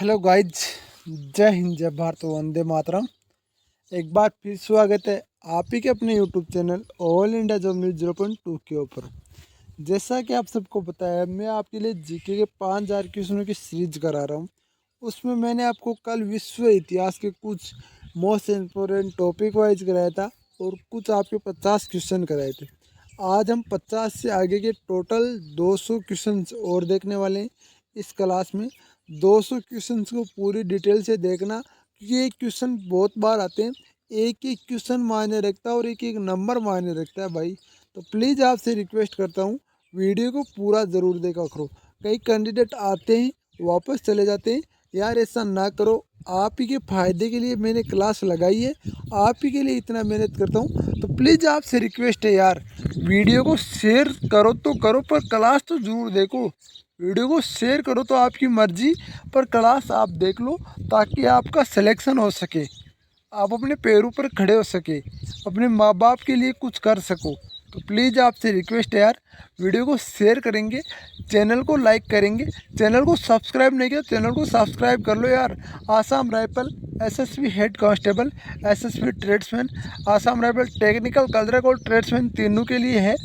Hello guys, जय हिंद, जय भारत, वंदे मातरम। एक बार फिर स्वागत है आप ही के अपने YouTube channel all India job news 0.2 के ऊपर। जैसा कि आप सबको पता है, मैं आपके लिए जीके के 5000 क्वेश्चनों की सीरीज करा रहा हूं। उसमें मैंने आपको कल विश्व इतिहास के कुछ मोस्ट इम्पोर्टेंट टॉपिक वाइज कराया था और कुछ आपके 50 क्वेश्चन कराए थे। आज हम 50 से आगे के टोटल 200 क्वेश्चन और देखने वाले हैं इस क्लास में। 200 क्वेश्चन को पूरी डिटेल से देखना, क्योंकि ये क्वेश्चन बहुत बार आते हैं। एक एक क्वेश्चन मायने रखता है और एक एक नंबर मायने रखता है भाई। तो प्लीज़ आपसे रिक्वेस्ट करता हूँ, वीडियो को पूरा ज़रूर देखा करो। कई कैंडिडेट आते हैं वापस चले जाते हैं, यार ऐसा ना करो। आप ही के फ़ायदे के लिए मैंने क्लास लगाई है, आप ही के लिए इतना मेहनत करता हूँ। तो प्लीज़ आपसे रिक्वेस्ट है यार, वीडियो को शेयर करो तो करो, पर क्लास तो ज़रूर देखो। वीडियो को शेयर करो तो आपकी मर्जी, पर क्लास आप देख लो, ताकि आपका सिलेक्शन हो सके, आप अपने पैरों पर खड़े हो सके, अपने माँ बाप के लिए कुछ कर सको। तो प्लीज़ आपसे रिक्वेस्ट है यार, वीडियो को शेयर करेंगे, चैनल को लाइक करेंगे, चैनल को सब्सक्राइब नहीं किया चैनल को सब्सक्राइब कर लो यार। Assam rifle, SSB head constable, SSB tradesman, Assam rifle technical clerk और ट्रेड्समैन तीनों के लिए है।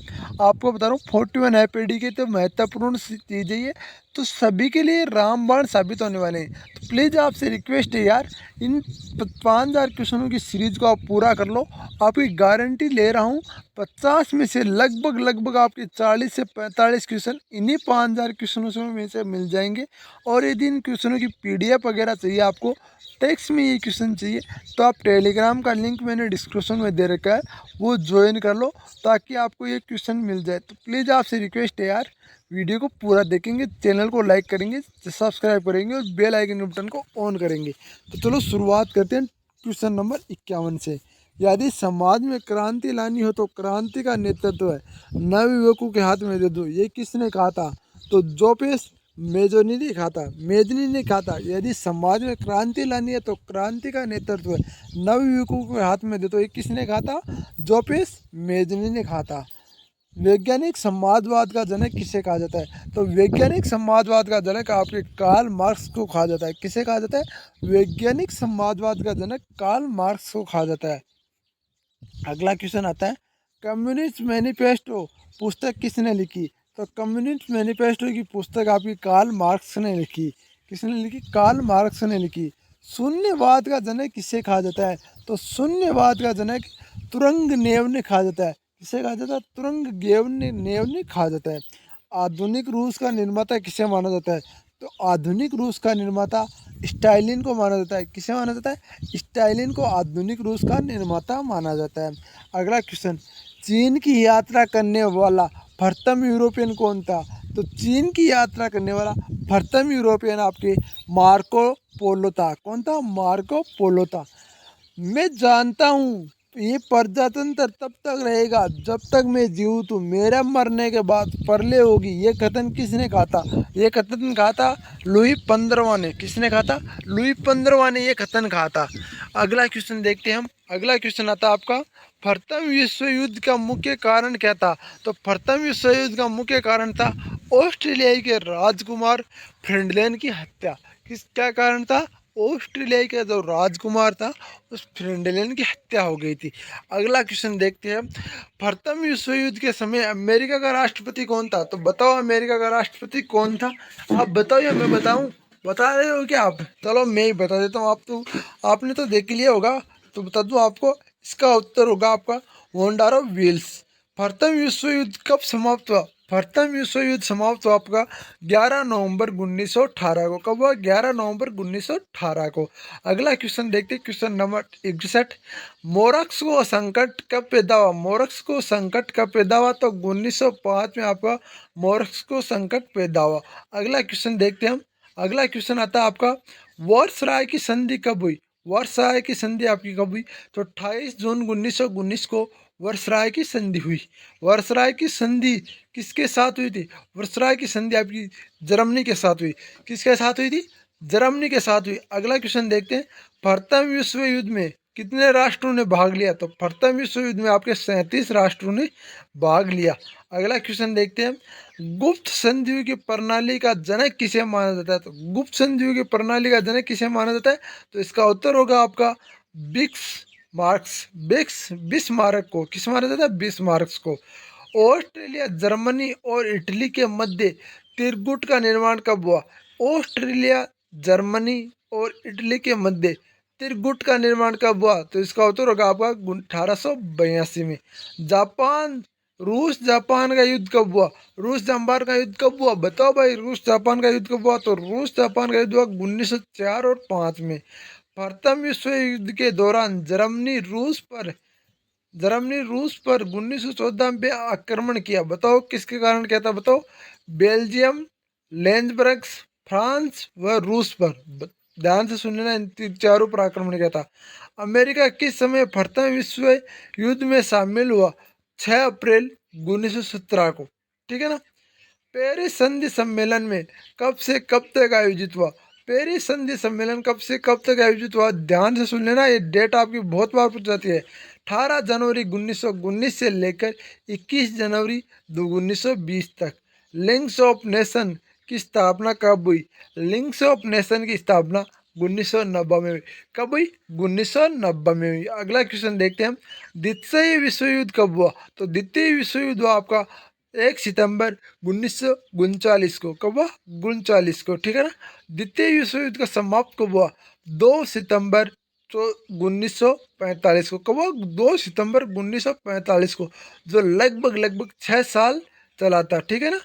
आपको बता रहा हूँ 41 एपीडी के तो महत्वपूर्ण चीज़ें ये, तो सभी के लिए रामबाण साबित होने वाले हैं। तो प्लीज़ आपसे रिक्वेस्ट है यार, इन 5000 क्वेश्चनों की सीरीज को आप पूरा कर लो। आपकी गारंटी ले रहा हूँ, 50 में से लगभग आपके 40 से 45 क्वेश्चन इन्हीं 5000 क्वेश्चनों में से मिल जाएंगे। और यदि इन क्वेश्चनों की पीडीएफ वगैरह चाहिए, आपको टेक्स्ट में ये क्वेश्चन चाहिए, तो आप टेलीग्राम का लिंक मैंने डिस्क्रिप्शन में दे रखा है, वो ज्वाइन कर लो, ताकि आपको ये क्वेश्चन मिल जाए। तो प्लीज़ आपसे रिक्वेस्ट है यार, वीडियो को पूरा देखेंगे, चैनल को लाइक करेंगे, सब्सक्राइब करेंगे और बेल आइकन बटन को ऑन करेंगे। तो चलो शुरुआत करते हैं क्वेश्चन नंबर 51 से। यदि समाज में क्रांति लानी हो तो क्रांति का नेतृत्व है नवयुवकों के हाथ में दे दो, ये किसने कहा था? तो जोपेश मेजोनी ने कहा था, मेजनी ने कहा था। यदि समाज में क्रांति लानी है तो क्रांति का नेतृत्व है नवयुवकों के हाथ में दे दो, ये किसने कहा था? जोपेश मेजनी ने कहा था। वैज्ञानिक समाजवाद का जनक किसे कहा जाता है? तो वैज्ञानिक समाजवाद का जनक आपके कार्ल मार्क्स को कहा जाता है। किसे कहा जाता है? वैज्ञानिक समाजवाद का जनक कार्ल मार्क्स को कहा जाता है। अगला क्वेश्चन आता है, कम्युनिस्ट मैनिफेस्टो पुस्तक किसने लिखी? तो कम्युनिस्ट मैनिफेस्टो की पुस्तक आपकी कार्ल मार्क्स ने लिखी। किसने लिखी? कार्ल मार्क्स ने लिखी। शून्यवाद का जनक किसे कहा जाता है? तो शून्यवाद का जनक तुरंगनेव ने कहा जाता है। किसे कहा जाता है? तुरंगनेव ने कहा जाता है। आधुनिक रूस का निर्माता किसे माना जाता है? तो आधुनिक रूस का निर्माता स्टालिन को माना जाता है। किसे माना जाता है? स्टालिन को आधुनिक रूस का निर्माता माना जाता है। अगला क्वेश्चन, चीन की यात्रा करने वाला प्रथम यूरोपियन कौन था? तो चीन की यात्रा करने वाला प्रथम यूरोपियन आपके मार्को पोलो था। कौन था? मार्को पोलो था। मैं जानता हूँ ये प्रजातंत्र तब तक रहेगा जब तक मैं जीऊँ, तो मेरा मरने के बाद परले होगी, ये कथन किसने कहा था? ये कथन कहा था लुई 15वां ने। किसने कहा था? लुई 15वां ने ये कथन कहा था। अगला क्वेश्चन देखते हैं हम। अगला क्वेश्चन आता है आपका, प्रथम विश्व युद्ध का मुख्य कारण क्या था? तो प्रथम विश्व युद्ध का मुख्य कारण था ऑस्ट्रेलियाई के राजकुमार फ्रेंडलैंड की हत्या। क्या कारण था? ऑस्ट्रेलिया का जो राजकुमार था उस फ्रेंडलैंड की हत्या हो गई थी। अगला क्वेश्चन देखते हैं, प्रथम विश्व युद्ध के समय अमेरिका का राष्ट्रपति कौन था? तो बताओ अमेरिका का राष्ट्रपति कौन था? आप बताओ या मैं बताऊं? बता रहे हो क्या आप? चलो मैं ही बता देता हूँ। आपने तो देख लिया होगा, तो बता दूं आपको। इसका उत्तर होगा आपका वोंडारो विल्स। प्रथम विश्व युद्ध कब समाप्त हुआ? प्रथम विश्व युद्ध समाप्त हुआ आपका 11 नवंबर 1918 को। कब हुआ? 11 नवंबर 1918 को। अगला क्वेश्चन देखते हैं, क्वेश्चन नंबर 61, मोरक्सको संकट कब पैदा हुआ? मोरक्सको संकट कब पैदा हुआ? तो 1905 में आपका मोरक्सको संकट पैदा हुआ। अगला क्वेश्चन देखते हैं हम। अगला क्वेश्चन आता है आपका, वर्सराय की संधि कब हुई? वर्सराय की संधि आपकी कब हुई? तो 28 जून 1919 को वर्सराय की संधि हुई। वर्सराय की संधि किसके साथ हुई थी? वर्सराय की संधि आपकी जर्मनी के साथ हुई। किसके साथ हुई थी? जर्मनी के साथ हुई। अगला क्वेश्चन देखते हैं, प्रथम विश्व युद्ध में कितने राष्ट्रों ने भाग लिया? तो प्रथम विश्व युद्ध में आपके 37 राष्ट्रों ने भाग लिया। अगला क्वेश्चन देखते हैं, गुप्त संधियों की प्रणाली का जनक किसे माना जाता है? तो गुप्त संधियों की प्रणाली का जनक किसे माना जाता है? तो इसका उत्तर होगा आपका बिक्स मार्क्स बिक्स बिस्मार्क को। किस माना जाता है? बिस्मार्क को। ऑस्ट्रेलिया, जर्मनी और इटली के मध्य त्रिगुट का निर्माण कब हुआ? ऑस्ट्रेलिया, जर्मनी और इटली के मध्य त्रिगुट का निर्माण कब हुआ? तो इसका उत्तर होगा आपका 1882 में। जापान, रूस जापान का युद्ध कब हुआ? रूस जापान का युद्ध कब हुआ? बताओ भाई, रूस जापान का युद्ध कब हुआ? तो रूस जापान का युद्ध हुआ 1904 और 5 में। प्रथम विश्व युद्ध के दौरान जर्मनी रूस पर 1914 में आक्रमण किया। बताओ किसके कारण किया था? बताओ। बेल्जियम, लेंजबर्ग, फ्रांस व रूस पर। ध्यान से सुन लेना, इन चारों पर आक्रमण किया था। अमेरिका किस समय प्रथम विश्व युद्ध में शामिल हुआ? 6 अप्रैल 1917 को। ठीक है ना। पेरिस संधि सम्मेलन में कब से कब तक आयोजित हुआ? पेरिस संधि सम्मेलन कब से कब तक आयोजित हुआ? ध्यान से सुन लेना, ये डेट आपकी बहुत बार पूछ जाती है। 18 जनवरी 1919 से लेकर 21 जनवरी 1920 तक। लिंक्स ऑफ नेशन की स्थापना कब हुई? लिंक्स ऑफ नेशन की स्थापना 1990 में हुई। कब हुई? 1990 में हुई। अगला क्वेश्चन देखते हैं हम। द्वितीय विश्व युद्ध कब हुआ? तो द्वितीय विश्व युद्ध हुआ आपका 1 सितंबर 1939 को। कब हुआ? 39 को। ठीक है ना। द्वितीय विश्व युद्ध का समाप्त कब हुआ? 2 सितंबर 1945 को। कब हुआ? 2 सितंबर 1945 को, जो लगभग 6 साल चला था। ठीक है ना।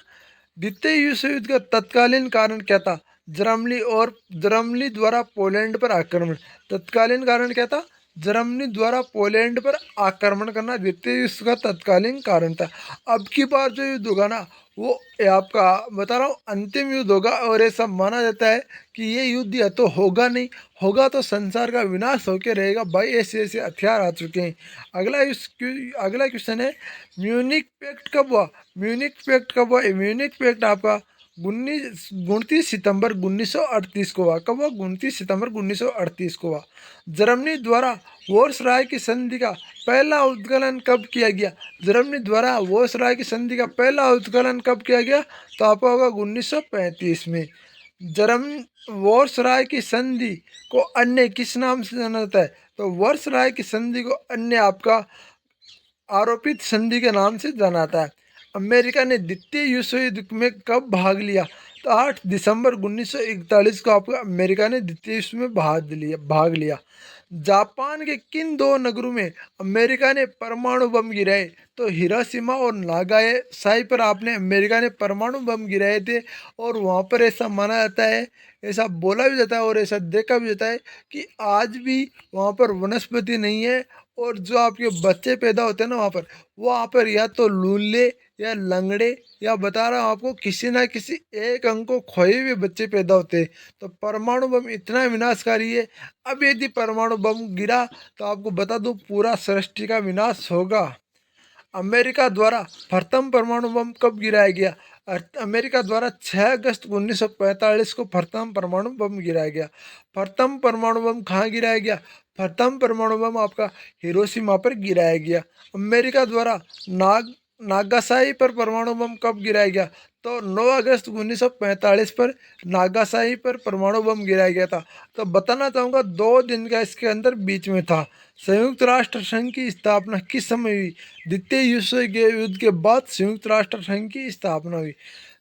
द्वितीय विश्व युद्ध का तत्कालीन कारण क्या था? जर्मनी द्वारा पोलैंड पर आक्रमण। तत्कालीन कारण क्या था? जर्मनी द्वारा पोलैंड पर आक्रमण करना द्वितीय विश्व का तत्कालीन कारण था। अब की बार जो युद्ध होगा ना, वो आपका बता रहा हूँ अंतिम युद्ध होगा। और ऐसा माना जाता है कि ये युद्ध या तो होगा नहीं, होगा तो संसार का विनाश होकर रहेगा भाई। ऐसे ऐसे हथियार आ चुके हैं। अगला क्वेश्चन है, म्यूनिक पैक्ट कब हुआ? म्यूनिक पैक्ट कब हुआ? म्यूनिक पैक्ट आपका 29 सितंबर 1938 को हुआ। कब हुआ? 29 सितंबर 1938 को हुआ। जर्मनी द्वारा वॉर्सराय की संधि का पहला उत्कलन कब किया गया? जर्मनी द्वारा वॉर्सराय की संधि का पहला उत्कलन कब किया गया? तो आपका होगा 1935 में। जर्मन वॉर्सराय की संधि को अन्य किस नाम से जाना जाता है? तो वॉर्सराय की संधि को अन्य आपका आरोपित संधि के नाम से जाना जाता है। अमेरिका ने द्वितीय विश्व युद्ध में कब भाग लिया? तो 8 दिसंबर 1941 को आपका अमेरिका ने द्वितीय विश्व में भाग लिया। जापान के किन 2 नगरों में अमेरिका ने परमाणु बम गिराए? तो हिरोशिमा और नागासाकी पर आपने अमेरिका ने परमाणु बम गिराए थे। और वहाँ पर ऐसा माना जाता है, ऐसा बोला भी जाता है और ऐसा देखा भी जाता है कि आज भी वहाँ पर वनस्पति नहीं है। और जो आपके बच्चे पैदा होते हैं ना वहाँ पर या तो लूले या लंगड़े, या बता रहा हूँ आपको किसी ना किसी एक अंग को खोए हुए बच्चे पैदा होते हैं। तो परमाणु बम इतना विनाशकारी है। अब यदि परमाणु बम गिरा तो आपको बता दूं पूरा सृष्टि का विनाश होगा। अमेरिका द्वारा प्रथम परमाणु बम कब गिराया गया? अमेरिका द्वारा 6 अगस्त 1945 को प्रथम परमाणु बम गिराया गया। प्रथम परमाणु बम कहाँ गिराया गया? प्रथम परमाणु बम आपका हिरोशिमा पर गिराया गया। अमेरिका द्वारा नागासाकी पर परमाणु बम कब गिराया गया? तो 9 अगस्त 1945 पर नागासाकी पर परमाणु बम गिराया गया था। तो बताना चाहूँगा 2 दिन का इसके अंदर बीच में था। संयुक्त राष्ट्र संघ की स्थापना किस समय हुई? द्वितीय विश्व युद्ध के बाद संयुक्त राष्ट्र संघ की स्थापना हुई।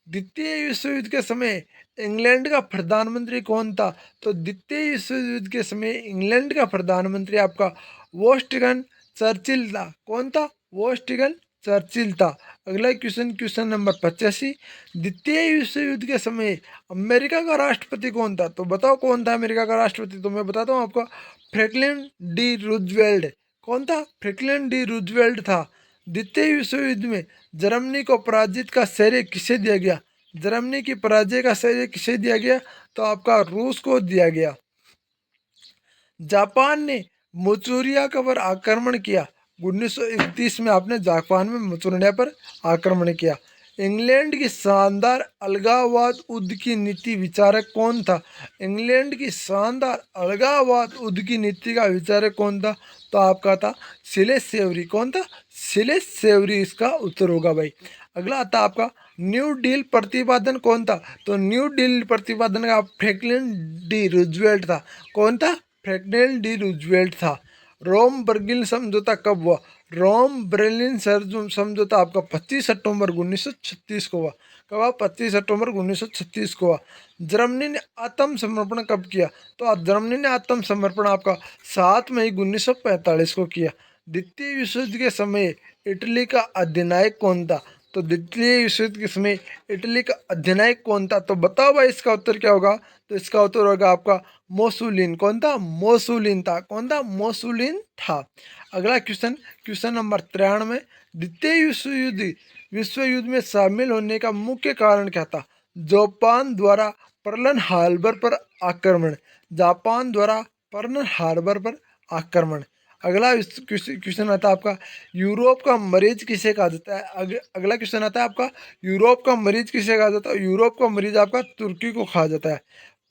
द्वितीय विश्व युद्ध के समय इंग्लैंड का प्रधानमंत्री कौन था? तो द्वितीय विश्व युद्ध के समय इंग्लैंड का प्रधानमंत्री आपका वॉस्टिगन चर्चिल था। कौन था? वॉस्टिगन चर्चिल था। अगला क्वेश्चन नंबर 85। द्वितीय विश्व युद्ध के समय अमेरिका का राष्ट्रपति कौन था? तो बताओ कौन था अमेरिका का राष्ट्रपति? तो मैं बताता हूँ आपको, फ्रैंकलिन डी रूजवेल्ट। कौन था? फ्रैंकलिन डी रूजवेल्ट था। द्वितीय विश्व युद्ध में जर्मनी को पराजित का श्रेय किसे दिया गया? जर्मनी की पराजय का श्रेय किसे दिया गया? तो आपका रूस को दिया गया। जापान ने मंचूरिया पर आक्रमण किया। 1931 में आपने जापान में मंचूरिया पर आक्रमण किया। इंग्लैंड की शानदार अलगाववाद युद्ध की नीति विचारक कौन था? इंग्लैंड की शानदार अलगाववाद युद्ध की नीति का विचारक कौन था? तो आपका था सिलेस सेवरी। कौन था? सिलेस सेवरी इसका उत्तर होगा भाई। अगला आता आपका न्यू डील प्रतिपादन कौन था? तो न्यू डील प्रतिपादन का फ्रैंकलिन डी रूजवेल्ट था। कौन था? फ्रैंकलिन डी रूजवेल्ट था। रोम बर्लिन समझौता कब हुआ? रोम बर्लिन समझौता आपका 25 अक्टूबर 1936 को हुआ। कब हुआ? 25 अक्टूबर 1936 को हुआ। जर्मनी ने आत्मसमर्पण कब किया? तो जर्मनी ने आत्मसमर्पण आपका 7 मई 1945 को किया। द्वितीय विश्व युद्ध के समय इटली का अधिनायक कौन था? तो द्वितीय विश्व युद्ध के समय इटली का अधिनायक कौन था? तो बताओ भाई इसका उत्तर क्या होगा? तो इसका उत्तर होगा आपका मोसुलिन। कौन था? मोसुलिन था। कौन था? मोसुलिन था। अगला क्वेश्चन, क्वेश्चन नंबर 93। द्वितीय विश्व युद्ध में शामिल होने का मुख्य कारण क्या था? जापान द्वारा पर्ल हार्बर पर आक्रमण। जापान द्वारा पर्ल हार्बर पर आक्रमण। अगला क्वेश्चन आता है आपका यूरोप का मरीज किसे कहा जाता है? अगला क्वेश्चन आता है आपका यूरोप का मरीज किसे कहा जाता है? यूरोप का मरीज आपका तुर्की को कहा जाता है।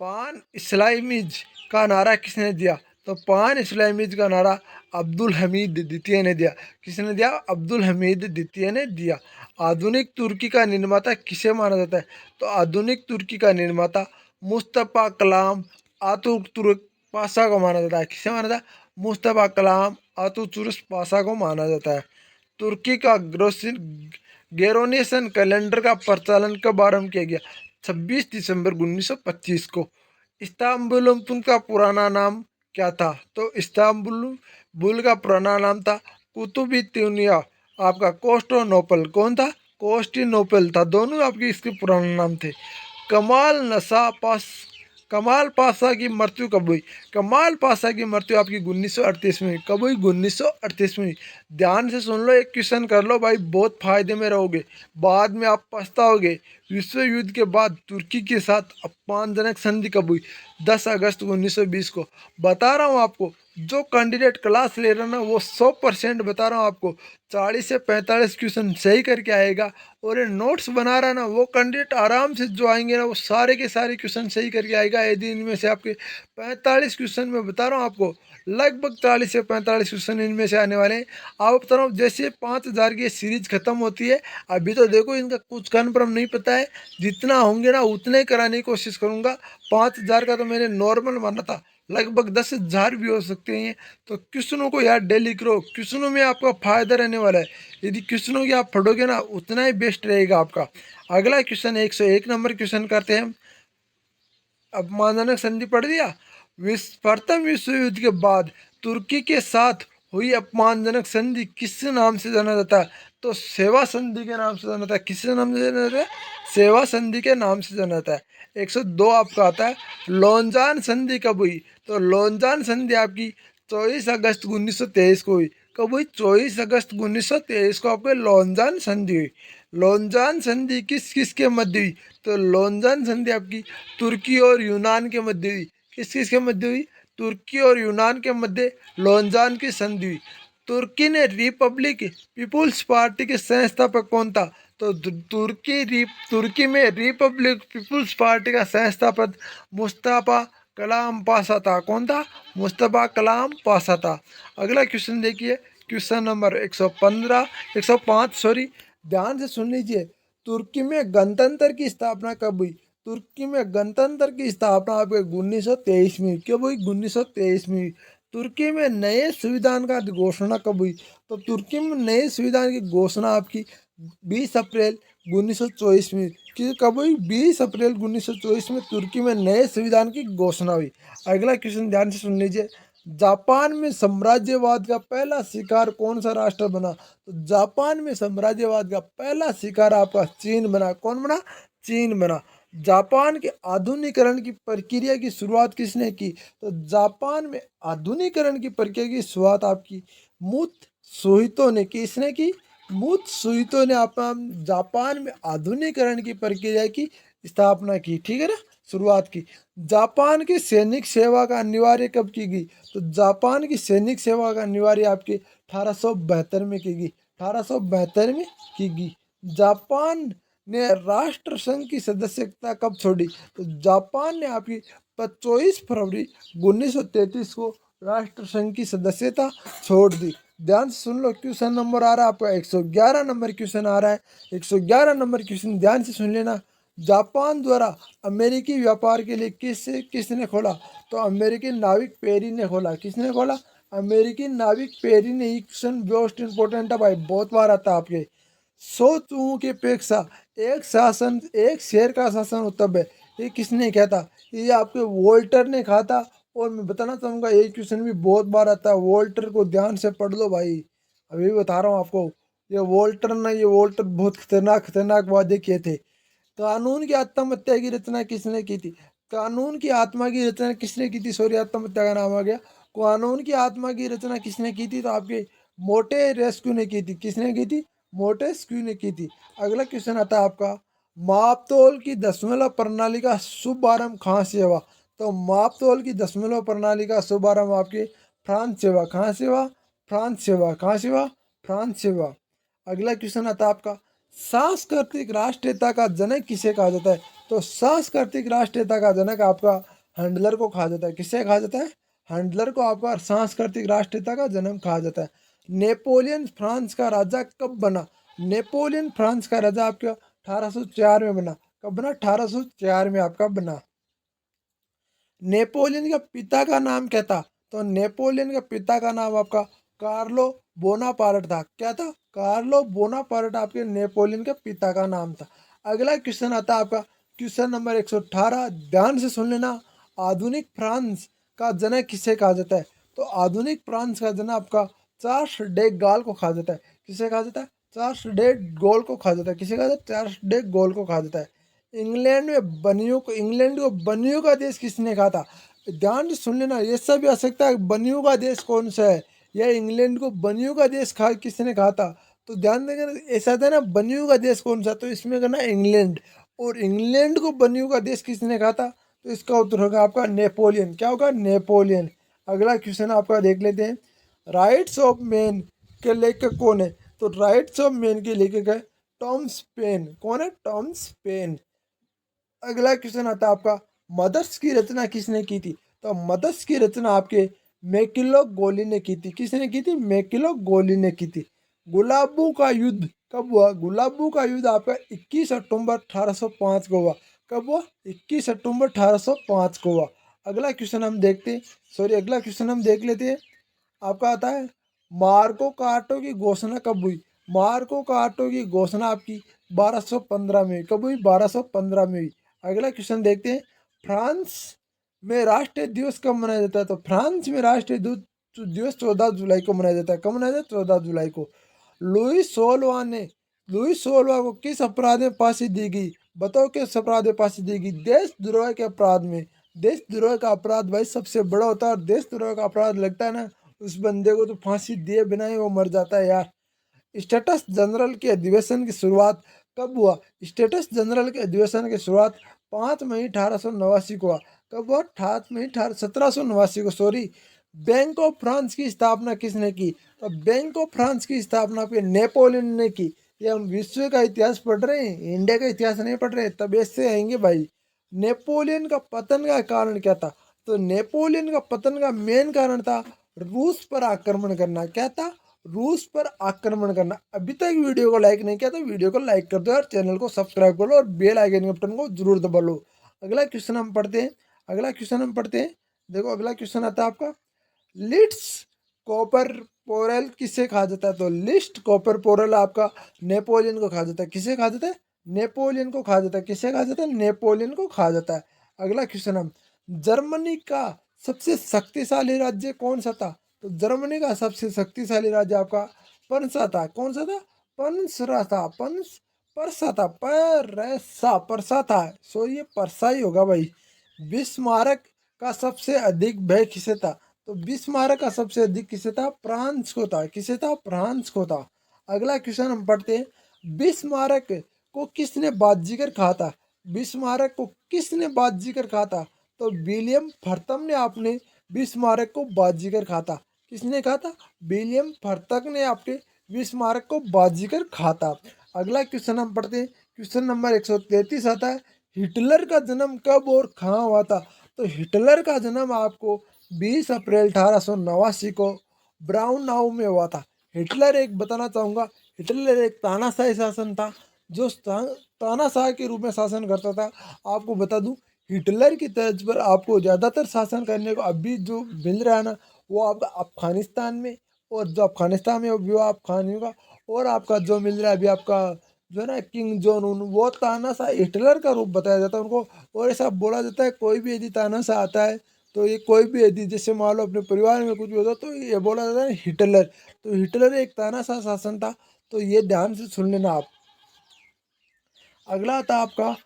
पान इस्लामीज का नारा किसने दिया? तो पान इस्लामीज का नारा अब्दुल हमीद द्वितीय ने दिया। किसने दिया? अब्दुल हमीद द्वितीय ने दिया। आधुनिक तुर्की का निर्माता किसे माना जाता है? तो आधुनिक तुर्की का निर्माता मुस्तफ़ा कलाम आतातुर्क पाशा को माना जाता है। किसे माना जाता है? मुस्तफ़ा कलाम आतातुर्क पाशा को माना जाता है। तुर्की का गेरोनेशन कैलेंडर का प्रचलन कब आरंभ किया गया? 26 दिसंबर 1925 को। इस्तांबुल का पुराना नाम क्या था? तो इस्तांबुल का पुराना नाम था कुतुबुद्दीनिया आपका कोस्टोनोपल। कौन था? कोस्टिनोपल था। दोनों आपके इसके पुराने नाम थे। कमाल नशा पास कमाल पाशा की मृत्यु कब हुई? कमाल पाशा की मृत्यु आपकी 1938 में हुई। कब हुई? 1938 में हुई। ध्यान से सुन लो, एक क्वेश्चन कर लो भाई, बहुत फायदे में रहोगे, बाद में आप पछताओगे। विश्व युद्ध के बाद तुर्की के साथ अपमानजनक संधि कब हुई? 10 अगस्त 1920 को। बता रहा हूँ आपको, जो कैंडिडेट क्लास ले रहा ना वो 100% बता रहा हूँ आपको, 40 से 45 क्वेश्चन सही करके आएगा। और ये नोट्स बना रहा ना वो कैंडिडेट आराम से जो आएंगे ना वो सारे के सारे क्वेश्चन सही करके आएगा। यदि इनमें से आपके 45 क्वेश्चन मैं बता रहा हूँ आपको, लगभग 40 से 45 क्वेश्चन इनमें से आने वाले हैं। आप बता रहा हूँ, जैसे 5000 की सीरीज खत्म होती है, अभी तो देखो इनका कुछ कन्फर्म नहीं पता है, जितना होंगे ना उतने कराने की कोशिश करूँगा। 5000 का तो मैंने नॉर्मल माना था, लगभग 10,000 भी हो सकते हैं। तो क्वेश्चनों को यार डेली करो, क्वेश्चनों में आपका फायदा रहने वाला है। यदि क्वेश्चनों की आप पढ़ोगे ना उतना ही बेस्ट रहेगा आपका। अगला क्वेश्चन 101 नंबर क्वेश्चन करते हैं। अपमानजनक संधि पढ़ दिया। प्रथम विश्व युद्ध के बाद तुर्की के साथ हुई अपमानजनक संधि किस नाम से जाना जाता है? तो सेवा संधि के नाम से जाना जाता है। किस नाम से जाना जाता है? सेवा संधि के नाम से जाना जाता है। 102 आपका आता है लॉन्जान संधि कब हुई? तो लॉन्जान संधि आपकी 24 अगस्त 1923 को हुई। कब हुई? 24 अगस्त 1923 को आपके लॉन्जान संधि हुई। लॉन्जान संधि किस किस के मध्य हुई? तो लॉन्जान संधि आपकी तुर्की और यूनान के मध्य हुई। किस किस के मध्य हुई? तुर्की और यूनान के मध्य लॉन्जान की संधि हुई। तुर्की ने रिपब्लिक पीपुल्स पार्टी के संस्थापक कौन था? तो तुर्की में रिपब्लिक पीपुल्स पार्टी का संस्थापक मुस्तफा कलाम पाशा था। कौन था? मुस्तफा कलाम पाशा था। अगला क्वेश्चन देखिए, क्वेश्चन नंबर 105 सॉरी, ध्यान से सुन लीजिए। तुर्की में गणतंत्र की स्थापना कब हुई? तुर्की में गणतंत्र की स्थापना आपके 1923 में हुई। कब हुई? 1923 में हुई। तुर्की में नए संविधान का घोषणा कब हुई? तो तुर्की में नए संविधान की घोषणा आपकी 20 अप्रैल 1924 में। कब हुई? 20 अप्रैल 1924 में तुर्की में नए संविधान की घोषणा हुई। अगला क्वेश्चन ध्यान से सुन लीजिए। जापान में साम्राज्यवाद का पहला शिकार कौन सा राष्ट्र बना? तो जापान में साम्राज्यवाद का पहला शिकार आपका चीन बना। कौन बना? चीन बना। जापान के आधुनिकीकरण की प्रक्रिया की शुरुआत किसने की? तो जापान में आधुनिकीकरण की प्रक्रिया की शुरुआत आपकी मुत्सुहितो ने। किसने की? मुत्सुहितो ने आपका जापान में आधुनिकीकरण की प्रक्रिया की स्थापना की। ठीक है ना, शुरुआत की। जापान की सैनिक सेवा का अनिवार्य कब की गई? तो जापान की सैनिक सेवा का अनिवार्य आपके 1872 में की गई। 1872 में की गई। जापान ने राष्ट्र संघ की सदस्यता कब छोड़ी? तो जापान ने आपकी 24 फरवरी 1933 को राष्ट्र संघ की सदस्यता छोड़ दी। ध्यान से सुन लो, क्वेश्चन नंबर आ रहा है आपका 111 नंबर क्वेश्चन आ रहा है। 111 नंबर क्वेश्चन ध्यान से सुन लेना। जापान द्वारा अमेरिकी व्यापार के लिए किसने खोला? तो अमेरिकी नाविक पेरी ने खोला। किसने खोला? अमेरिकी नाविक पेरी ने। ये क्वेश्चन मोस्ट इंपॉर्टेंट है भाई, बहुत बार आता है आपके। 100 चूहों की अपेक्षा एक शेर का शासन उत्तम है, ये किसने कहा था? ये आपके वोल्टर ने कहा था। और मैं बताना चाहूँगा, ये क्वेश्चन भी बहुत बार आता है, वोल्टर को ध्यान से पढ़ लो भाई, अभी बता रहा हूँ आपको। ये वोल्टर बहुत खतरनाक खतरनाक वादे किए थे। कानून की आत्महत्या की रचना किसने की थी? कानून की आत्मा की रचना किसने की थी? सॉरी, आत्महत्या का नाम आ गया। कानून की आत्मा की रचना किसने की थी? तो आपके मोटे रेस्क्यू ने की थी। किसने की थी? मोटेस्क्यू ने की थी। अगला क्वेश्चन आता है आपका, मापतोल की दशमलव प्रणाली का शुभारंभ कहाँ से हुआ? तो मापतोल की दशमलव प्रणाली का शुभारंभ आपके फ्रांस से हुआ। कहाँ से हुआ? फ्रांस से हुआ। कहाँ से हुआ? फ्रांस से हुआ। अगला क्वेश्चन आता है आपका, सांस्कृतिक राष्ट्रीयता का जनक किसे कहा जाता है? तो सांस्कृतिक राष्ट्रीयता का जनक आपका हैंडलर को कहा जाता है। किसे कहा जाता है? हैंडलर को आपका सांस्कृतिक राष्ट्रीयता का जन्म कहा जाता है। नेपोलियन फ्रांस का राजा कब बना? नेपोलियन फ्रांस का राजा आपका 1804 में बना। कब बना? 1804 में आपका बना। नेपोलियन का पिता का नाम क्या था? तो नेपोलियन का पिता का नाम आपका कार्लो बोनापार्ट था। क्या था? कार्लो बोनापार्ट आपके नेपोलियन के पिता का नाम था। अगला क्वेश्चन आता है आपका क्वेश्चन नंबर 118। ध्यान से सुन लेना। आधुनिक फ्रांस का जनक किसे कहा जाता है? तो आधुनिक फ्रांस का जनक आपका चार्ल्स डे गाल को कहा जाता है। किसे कहा जाता है? चार्ल्स डे गोल को कहा जाता है। किसे कहा जाता है? चार्ल्स डे गोल को कहा जाता है। इंग्लैंड को बनियों का देश किसने कहा था? ध्यान से सुन लेना, ये सब भी आ सकता है। बनियों का देश कौन सा है? या इंग्लैंड को बनियों का देश किसने कहा था? तो ध्यान देंगे ना, ऐसा था ना, बनियों का देश कौन सा? तो इसमें करना इंग्लैंड। और इंग्लैंड को बनियों का देश किसने कहा था? तो इसका उत्तर होगा आपका नेपोलियन। क्या होगा? नेपोलियन। अगला क्वेश्चन आपका देख लेते हैं। राइट्स ऑफ मैन के लेखक कौन है? तो राइट्स ऑफ मैन के लेखक है टॉमस पेन। कौन है? Thomas pen. अगला क्वेश्चन आता है आपका, मदर्स की रचना किसने की थी? तो मदर्स की रचना आपके मैकिलो गोली ने की थी। किसने की थी? मैकिलो गोली ने की थी। गुलाबों का युद्ध कब हुआ? गुलाबों का युद्ध आपका 21 अक्टूबर 1805 को हुआ। कब हुआ? 21 अक्टूबर 1805 को हुआ। अगला क्वेश्चन हम देखते हैं, सॉरी अगला क्वेश्चन हम देख लेते हैं। आपका आता है, मार्को कार्टो की घोषणा कब हुई? मार्को कार्टो की घोषणा आपकी 1215 में। कब हुई? 1215 में हुई। अगला क्वेश्चन देखते हैं, फ्रांस में राष्ट्रीय दिवस कब मनाया जाता है? तो फ्रांस में राष्ट्रीय दिवस 14 जुलाई को मनाया जाता है। कब मनाया जाता है? 14 जुलाई को। लुईस सोलवा ने लुईस सोलवा को किस अपराध में फांसी दी गई? बताओ किस अपराध में फांसी दी गई? देशद्रोह के अपराध में। देशद्रोह का अपराध भाई सबसे बड़ा होता है, और देशद्रोह का अपराध लगता है ना, उस बंदे को तो फांसी दिए बिना ही वो मर जाता है यार। स्टेटस जनरल के अधिवेशन की शुरुआत कब हुआ? स्टेटस जनरल के अधिवेशन की शुरुआत 5 मई 1889 को हुआ। कब हुआ? 8 मई 1789 को, सॉरी। बैंक ऑफ फ्रांस की स्थापना किसने की? तो बैंक ऑफ फ्रांस की स्थापना पे नेपोलियन ने की। ये हम विश्व का इतिहास पढ़ रहे हैं, इंडिया का इतिहास नहीं पढ़ रहे, तब ऐसे आएंगे भाई। नेपोलियन का पतन का कारण क्या था? तो नेपोलियन का पतन का मेन कारण था रूस पर आक्रमण करना। क्या था? रूस पर आक्रमण करना। अभी तक वीडियो को लाइक नहीं किया तो वीडियो को लाइक कर दो और चैनल को सब्सक्राइब कर लो और बेल आइकन के बटन को जरूर दबा लो। अगला क्वेश्चन हम पढ़ते हैं। देखो अगला क्वेश्चन आता है आपका, लिट्स कॉपर पोरल किसे कहा जाता है? तो लिस्ट कॉपर पोरल आपका नेपोलियन को कहा जाता है। किसे कहा जाता है? नेपोलियन को कहा जाता है। किसे कहा जाता है? नेपोलियन को कहा जाता है। अगला क्वेश्चन हम, जर्मनी का सबसे शक्तिशाली राज्य कौन सा था? तो जर्मनी का सबसे शक्तिशाली राज्य आपका पंसा था। कौन सा था? पंसरा था। परसा था। परसा था। सो ये परसा ही होगा भाई। बिस्मारक का सबसे अधिक भय किसे था? तो बिस्मारक का सबसे अधिक किसे था? फ्रांस को था। किसे था? फ्रांस को था। अगला क्वेश्चन हम पढ़ते हैं, बिस्मारक को किसने बाजीगर कहा था? बिस्मारक को किसने बाजीगर कहा था? तो विलियम फर्तम ने आपने बिस्मारक को बाजीगर कहा था। किसने कहा था? विलियम फर्तक ने आपके बिस्मारक को बाजीगर कहा था। अगला क्वेश्चन हम पढ़ते हैं, क्वेश्चन नंबर 133 आता है, हिटलर का जन्म कब और कहाँ हुआ था? तो हिटलर का जन्म आपको 20 अप्रैल 1889 को ब्राउनau में हुआ था। हिटलर एक बताना चाहूँगा, हिटलर एक तानाशाही शासन था जो तानाशाह के रूप में शासन करता था। आपको बता दूं, हिटलर की तर्ज पर आपको ज़्यादातर शासन करने को अभी जो मिल रहा है ना, वो आपका अफगानिस्तान में, और जो अफगानिस्तान में वो अफगानियों का, और आपका जो मिल रहा है अभी आपका जो है ना किंग जोन उन, वो तानाशाह हिटलर का रूप बताया जाता है उनको। और ऐसा बोला जाता है कोई भी यदि तानाशाह आता है तो ये कोई भी यदि जैसे मान लो अपने परिवार में कुछ भी होता तो ये बोला जाता है हिटलर। तो हिटलर एक तानाशाह शासन था, तो ये ध्यान से सुन लेना आप। अगला था आपका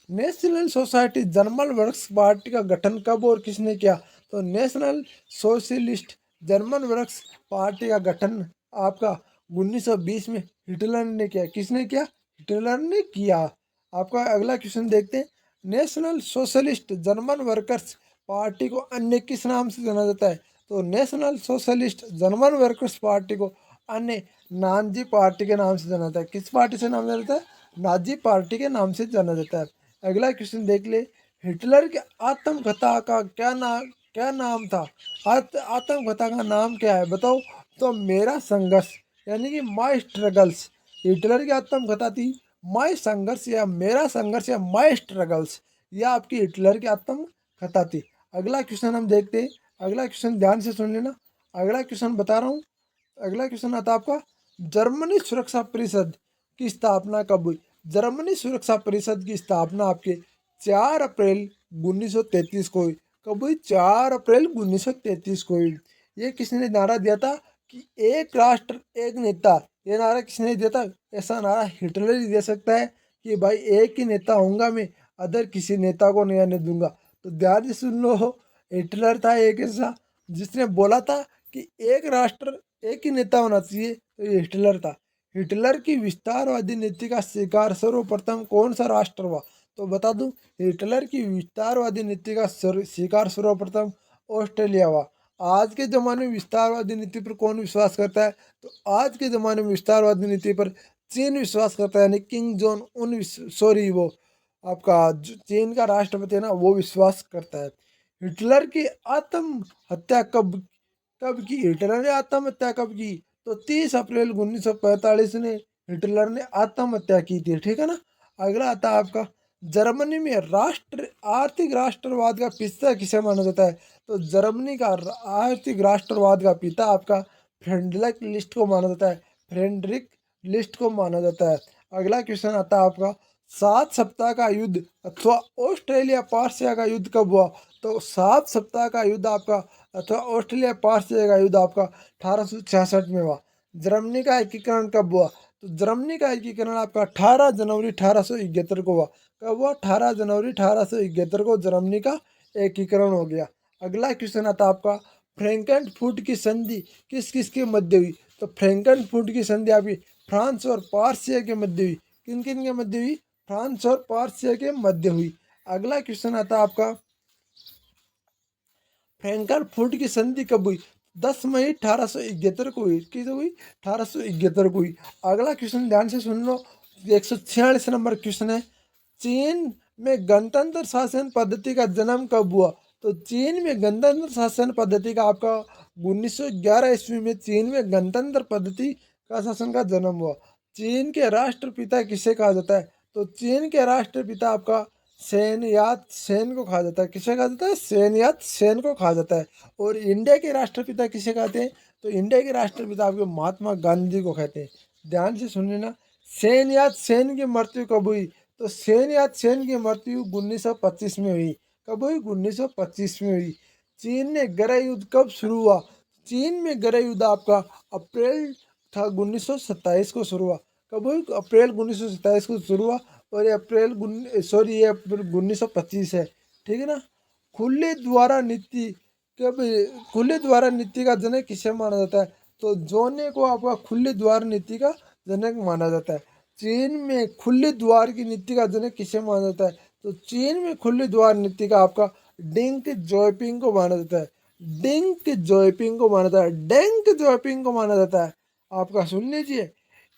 national society German works party का गठन कब और किसने किया? तो national socialist German works party का गठन आपका 1920 में हिटलर ने किया। किसने किया? हिटलर ने किया। आपका अगला क्वेश्चन देखते हैं, national socialist German workers party को अन्य किस नाम से जाना जाता है? तो national socialist German workers party को अन्य नाजी पार्टी के नाम से जाना जाता है। किस पार्टी से नाम जाना जाता है? नाजी पार्टी के नाम से जाना जाता है। अगला क्वेश्चन देख ले, हिटलर के आत्मकथा का क्या नाम था? आत्मकथा का नाम क्या है बताओ? तो मेरा संघर्ष, यानी कि माई स्ट्रगल्स। हिटलर की आत्मकथा थी माई संघर्ष या मेरा संघर्ष या माई स्ट्रगल्स, यह आपकी हिटलर की आत्मकथा थी। अगला क्वेश्चन हम देखते हैं। अगला क्वेश्चन ध्यान से सुन लेना। अगला क्वेश्चन बता रहा हूँ। अगला क्वेश्चन आता है आपका, जर्मनी सुरक्षा परिषद की स्थापना कब हुई? जर्मनी सुरक्षा परिषद की स्थापना आपके 4 अप्रैल 1933 को हुई। कब हुई? 4 अप्रैल 1933 को हुई। ये किसने नारा दिया था कि एक राष्ट्र एक नेता? ये नारा किसने दिया था? ऐसा नारा हिटलर ही दे सकता है कि भाई एक ही नेता होऊंगा मैं, अदर किसी नेता को नहीं आने दूंगा। तो ध्यान से सुन लो, हिटलर था एक ऐसा जिसने बोला था कि एक राष्ट्र एक ही नेता होना चाहिए, तो ये हिटलर था। हिटलर की विस्तारवादी नीति का शिकार सर्वप्रथम कौन सा राष्ट्र हुआ? तो बता दूं, हिटलर की विस्तारवादी नीति का शिकार सर्वप्रथम ऑस्ट्रेलिया हुआ। आज के ज़माने में विस्तारवादी नीति पर कौन विश्वास करता है? तो आज के ज़माने में विस्तारवादी नीति पर चीन विश्वास करता है, यानी किंग जोन उन सॉरी वो आपका जो चीन का राष्ट्रपति है ना, वो विश्वास करता है। हिटलर की आत्महत्या कब कब की? हिटलर ने आत्महत्या कब की? तो 30 अप्रैल 1945 ने हिटलर ने आत्महत्या की थी। ठीक है ना। अगला आता है आपका, जर्मनी में आर्थिक राष्ट्रवाद का पिता किसे माना जाता है? तो जर्मनी का आर्थिक राष्ट्रवाद का पिता आपका फ्रेडरिक लिस्ट को माना जाता है। फ्रेडरिक लिस्ट को माना जाता है। अगला क्वेश्चन आता है आपका, 7 सप्ताह का युद्ध अथवा ऑस्ट्रेलिया पार्सिया का युद्ध कब हुआ? तो 7 सप्ताह का युद्ध आपका अथवा ऑस्ट्रेलिया पार्सिया का युद्ध आपका 1866 में हुआ। जर्मनी का एकीकरण कब हुआ? तो जर्मनी का एकीकरण आपका 18 जनवरी 1871 को हुआ। कब हुआ? 18 जनवरी 1871 को जर्मनी का एकीकरण हो गया। अगला क्वेश्चन आता है आपका, फ्रैंकफर्ट की संधि किस किस के मध्य हुई? तो फ्रैंकफर्ट की संधि आपकी फ्रांस और पार्सिया के मध्य हुई। किन किन के मध्य हुई? फ्रांस और पार्सिया के मध्य हुई। अगला क्वेश्चन आता है आपका, फ्रैंकफर्ट की संधि कब हुई? 10 मई 1871 को हुई। किस हुई? 1871 को हुई। अगला क्वेश्चन ध्यान से सुन लो, 146 नंबर क्वेश्चन है, चीन में गणतंत्र शासन पद्धति का जन्म कब हुआ? तो चीन में गणतंत्र शासन पद्धति का आपका 1911 ईस्वी में चीन में गणतंत्र पद्धति का शासन का जन्म हुआ। चीन के राष्ट्रपिता किसे कहा जाता है? तो चीन के राष्ट्रपिता आपका सेन यात सेन को कहा जाता है। किसे कहा जाता है? सेन यात सेन को कहा जाता है। और इंडिया के राष्ट्रपिता किसे कहते हैं? तो इंडिया के राष्ट्रपिता आपके महात्मा गांधी को कहते हैं। ध्यान से सुन लेना। सेन यात सेन की मृत्यु कब हुई? तो सेन यात सेन की मृत्यु 1925 में हुई। कब हुई? 1925 में हुई। चीन ने गृह युद्ध कब शुरू हुआ? चीन में गृह युद्ध आपका अप्रैल था 1927 को शुरू हुआ। कब हुई? अप्रैल 1927 को शुरू हुआ। और ये ये अप्रैल 1925 है। ठीक है ना। खुले द्वारा नीति कब खुले द्वारा नीति का जनक किसे माना जाता है? तो जोने को आपका खुले द्वार नीति का जनक माना जाता है। चीन में खुले द्वार की नीति का जनक किसे माना जाता है? तो चीन में खुले द्वार नीति का आपका डेंग जोइपिंग को माना जाता है। डेंग जोइपिंग को माना जाता है। डेंग जोइपिंग को माना जाता है। आपका सुन लीजिए,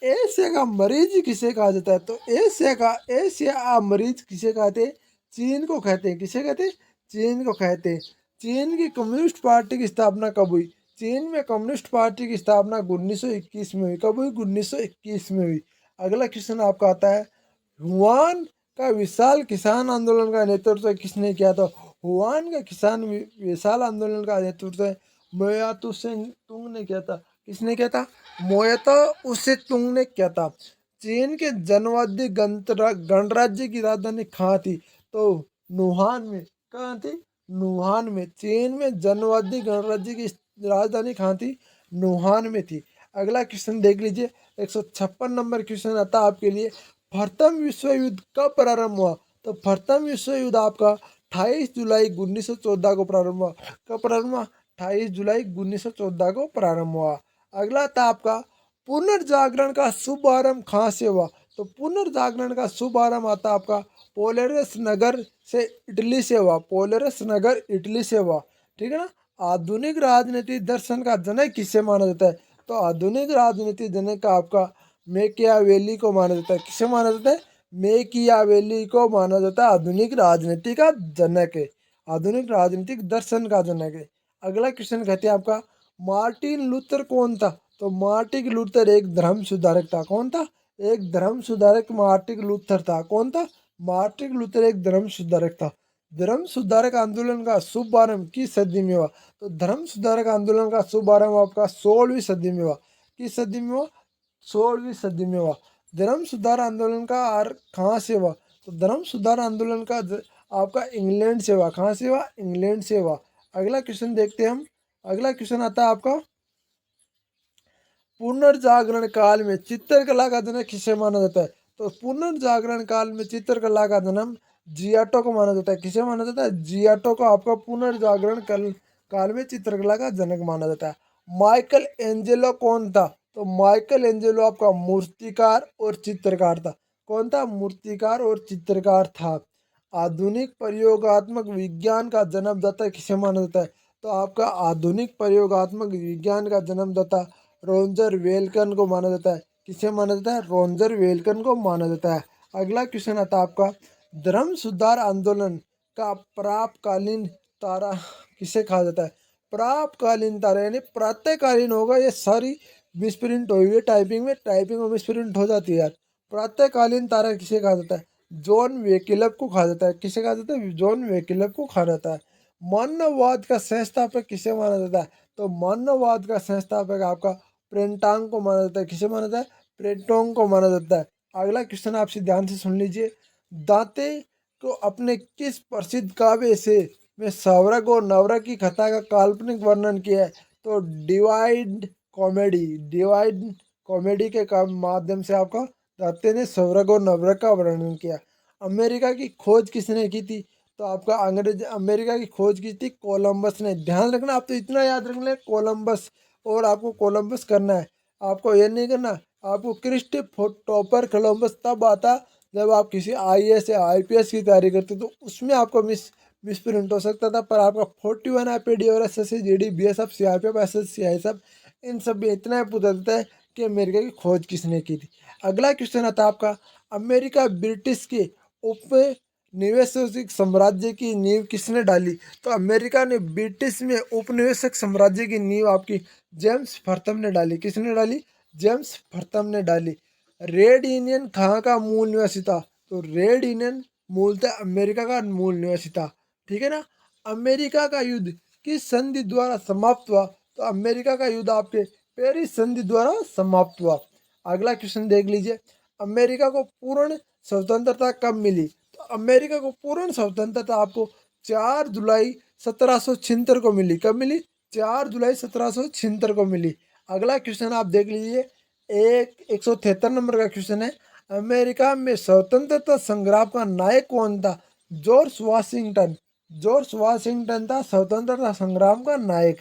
एशिया का मरीज किसे कहा जाता है? तो एशिया मरीज किसे कहते हैं? चीन को कहते हैं। किसे कहते हैं? चीन को कहते हैं। चीन की कम्युनिस्ट पार्टी की स्थापना कब हुई? चीन में कम्युनिस्ट पार्टी की स्थापना 1921 में हुई। कब हुई? 1921 में हुई। अगला क्वेश्चन आपका आता है, हुआन का विशाल किसान आंदोलन का नेतृत्व किसने किया था? हुआन का विशाल आंदोलन का नेतृत्व मोयातु सेंग तुंग ने किया था। किसने किया था? मोयातो उसे तुंग ने किया था। चीन के जनवादी गणराज्य की राजधानी कहाँ थी? तो नुहान में। कहाँ थी? नुहान में। चीन में जनवादी गणराज्य की राजधानी कहाँ थी? नुहान में थी। अगला क्वेश्चन देख लीजिए, 156 नंबर क्वेश्चन आता है आपके लिए, प्रथम विश्व युद्ध कब प्रारंभ हुआ? तो प्रथम विश्व युद्ध आपका 28 जुलाई 1914 को प्रारंभ हुआ। कब प्रारंभ हुआ? 28 जुलाई 1914 को प्रारंभ हुआ। अगला था आपका, पुनर्जागरण का शुभारंभ कहाँ से हुआ? तो पुनर्जागरण का शुभारंभ आता आपका पोलेरस नगर से, इटली से हुआ। पोलेरस नगर इटली से हुआ। ठीक है ना। आधुनिक राजनीति दर्शन का जनक किसे माना जाता है? तो आधुनिक राजनीति जनक का आपका मैकियावेली को माना जाता है। किसे माना जाता है? मैकियावेली को माना जाता है आधुनिक राजनीति का जनक है, आधुनिक राजनीतिक दर्शन का जनक है। अगला क्वेश्चन कहते हैं आपका, मार्टिन लूथर कौन था? तो मार्टिन लूथर एक धर्म सुधारक था। कौन था? एक धर्म सुधारक मार्टिन लूथर था। कौन था? मार्टिन लूथर एक धर्म सुधारक था। धर्म सुधारक आंदोलन का शुभारंभ किस सदी में हुआ? तो धर्म सुधारक आंदोलन का शुभारंभ आपका 16वीं सदी में हुआ। किस सदी में हुआ? 16वीं सदी में हुआ। धर्म सुधार आंदोलन का कहाँ से हुआ? तो धर्म सुधार आंदोलन का आपका इंग्लैंड से हुआ। कहाँ से हुआ? इंग्लैंड से हुआ। अगला क्वेश्चन देखते हैं हम। अगला क्वेश्चन आता है आपका, पुनर्जागरण काल में चित्रकला का जनक किसे माना जाता है? तो पुनर्जागरण काल में चित्रकला का जन्म जियाटो को माना जाता है। किसे माना जाता है? जियाटो को आपका पुनर्जागरण काल में चित्रकला का जनक माना जाता है। माइकल एंजेलो कौन था? तो माइकल एंजेलो आपका मूर्तिकार और चित्रकार था। कौन था? मूर्तिकार और चित्रकार था। आधुनिक प्रयोगात्मक विज्ञान का जन्मदाता किसे माना जाता है? तो आपका आधुनिक प्रयोगात्मक विज्ञान का जन्मदाता रोजर वेलकन को माना जाता है। किसे माना जाता है? रोजर वेलकन को माना जाता है। अगला क्वेश्चन आता है आपका, धर्म सुधार आंदोलन का प्रातकालीन तारा किसे कहा जाता है? प्रातकालीन तारा यानी प्रातःकालीन होगा, ये सारी मिसप्रिंट हुई है टाइपिंग में, टाइपिंग में मिसप्रिंट हो जाती है यार। प्रातःकालीन तारा किसे कहा जाता है? जॉन वेकिलप को कहा जाता है। किसे कहा जाता है? जॉन वेकिलप को कहा जाता है। मानववाद का संस्थापक किसे माना जाता है? तो मानववाद का संस्थापक आपका प्रेंटांग को माना जाता है। किसे माना जाता है? प्रेंटोंग को माना जाता है। अगला क्वेश्चन आपसे ध्यान से सुन लीजिए, दांते को अपने किस प्रसिद्ध काव्य से में सौरग और नवरग की कथा का काल्पनिक वर्णन किया है? तो डिवाइड कॉमेडी के माध्यम से आपका दांते ने सौरग और नवरग का वर्णन किया। अमेरिका की खोज किसने की थी? तो आपका अमेरिका की खोज की थी कोलंबस ने। ध्यान रखना, आप तो इतना याद रख लें कोलंबस, और आपको कोलंबस करना है, आपको ये नहीं करना। आपको क्रिस्टोफर कोलंबस तब आता जब आप किसी आईएएस या आईपीएस की तैयारी करते, तो उसमें आपको मिसप्रिंट हो सकता था। पर आपका 41 आईपीडी और SSC GD BSF CRPF SSC सब, इन सब में इतना ही पूछा जाता है कि अमेरिका की खोज किसने की थी। अगला क्वेश्चन आता है आपका, अमेरिका ब्रिटिश के उप निवेशक साम्राज्य की नींव किसने डाली? तो अमेरिका ने ब्रिटिश में उपनिवेशक साम्राज्य की नींव आपकी जेम्स फर्थम ने डाली। किसने डाली? जेम्स फर्थम ने डाली। रेड यूनियन कहाँ का मूल निवासी था? तो रेड यूनियन मूलतः अमेरिका का मूल निवासी था। ठीक है ना। अमेरिका का युद्ध किस संधि द्वारा समाप्त हुआ? तो अमेरिका का युद्ध आपके पेरिस संधि द्वारा समाप्त हुआ। अगला क्वेश्चन देख लीजिए, अमेरिका को पूर्ण स्वतंत्रता कब मिली? तो अमेरिका को पूर्ण स्वतंत्रता आपको 4 जुलाई 1776 को मिली। कब मिली? 4 जुलाई 1776 को मिली। अगला क्वेश्चन आप देख लीजिए, 173 नंबर का क्वेश्चन है, अमेरिका में स्वतंत्रता संग्राम का नायक कौन था? George Washington. जॉर्ज वाशिंगटन था स्वतंत्रता संग्राम का नायक।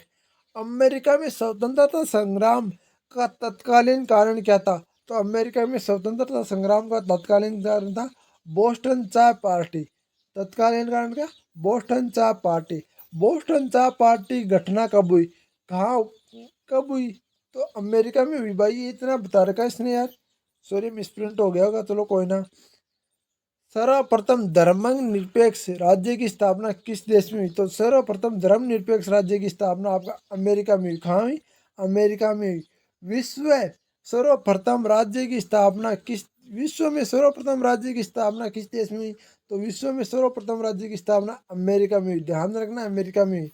अमेरिका में स्वतंत्रता संग्राम का तत्कालीन कारण क्या था? तो अमेरिका में स्वतंत्रता संग्राम का तत्कालीन कारण था बोस्टन चाय पार्टी। तत्कालीन कारण क्या? बोस्टन चाय पार्टी। बोस्टन चाय पार्टी घटना कब हुई? कहाँ, कब हुई? तो अमेरिका में हुई भाई, ये इतना बता रखा है इसने यार। सॉरी मिसप्रिंट हो गया होगा, चलो कोई ना। सर्वप्रथम धर्मनिरपेक्ष राज्य की स्थापना किस देश में हुई? तो सर्वप्रथम धर्मनिरपेक्ष राज्य की स्थापना आपका अमेरिका में हुई। कहाँ हुई? अमेरिका में हुई। विश्व सर्वप्रथम राज्य की स्थापना किस विश्व में सर्वप्रथम राज्य की स्थापना किस देश में हुई? तो विश्व में सर्वप्रथम राज्य की स्थापना अमेरिका में हुई। ध्यान रखना, अमेरिका में हुई।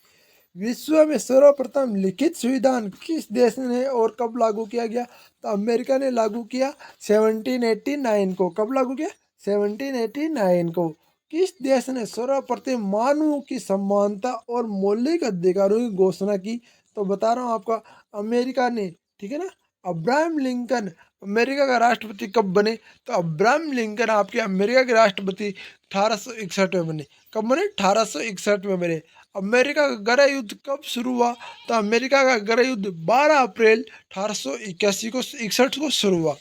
विश्व में सर्वप्रथम लिखित संविधान किस देश ने और कब लागू किया गया? तो अमेरिका ने लागू किया 1789 को। कब लागू किया? 1789 को। किस देश ने सर्वप्रथम मानवों की समानता और मौलिक अधिकारों की घोषणा की? तो बता रहा हूँ आपका, अमेरिका ने। ठीक है ना। अब्राहम लिंकन अमेरिका का राष्ट्रपति कब बने? तो अब्राहम लिंकन आपके अमेरिका के राष्ट्रपति 1861 में बने। कब बने? 1861 में बने। अमेरिका का गृह युद्ध कब शुरू हुआ? तो अमेरिका का गृह युद्ध 12 अप्रैल 1881 को 61 को शुरू हुआ।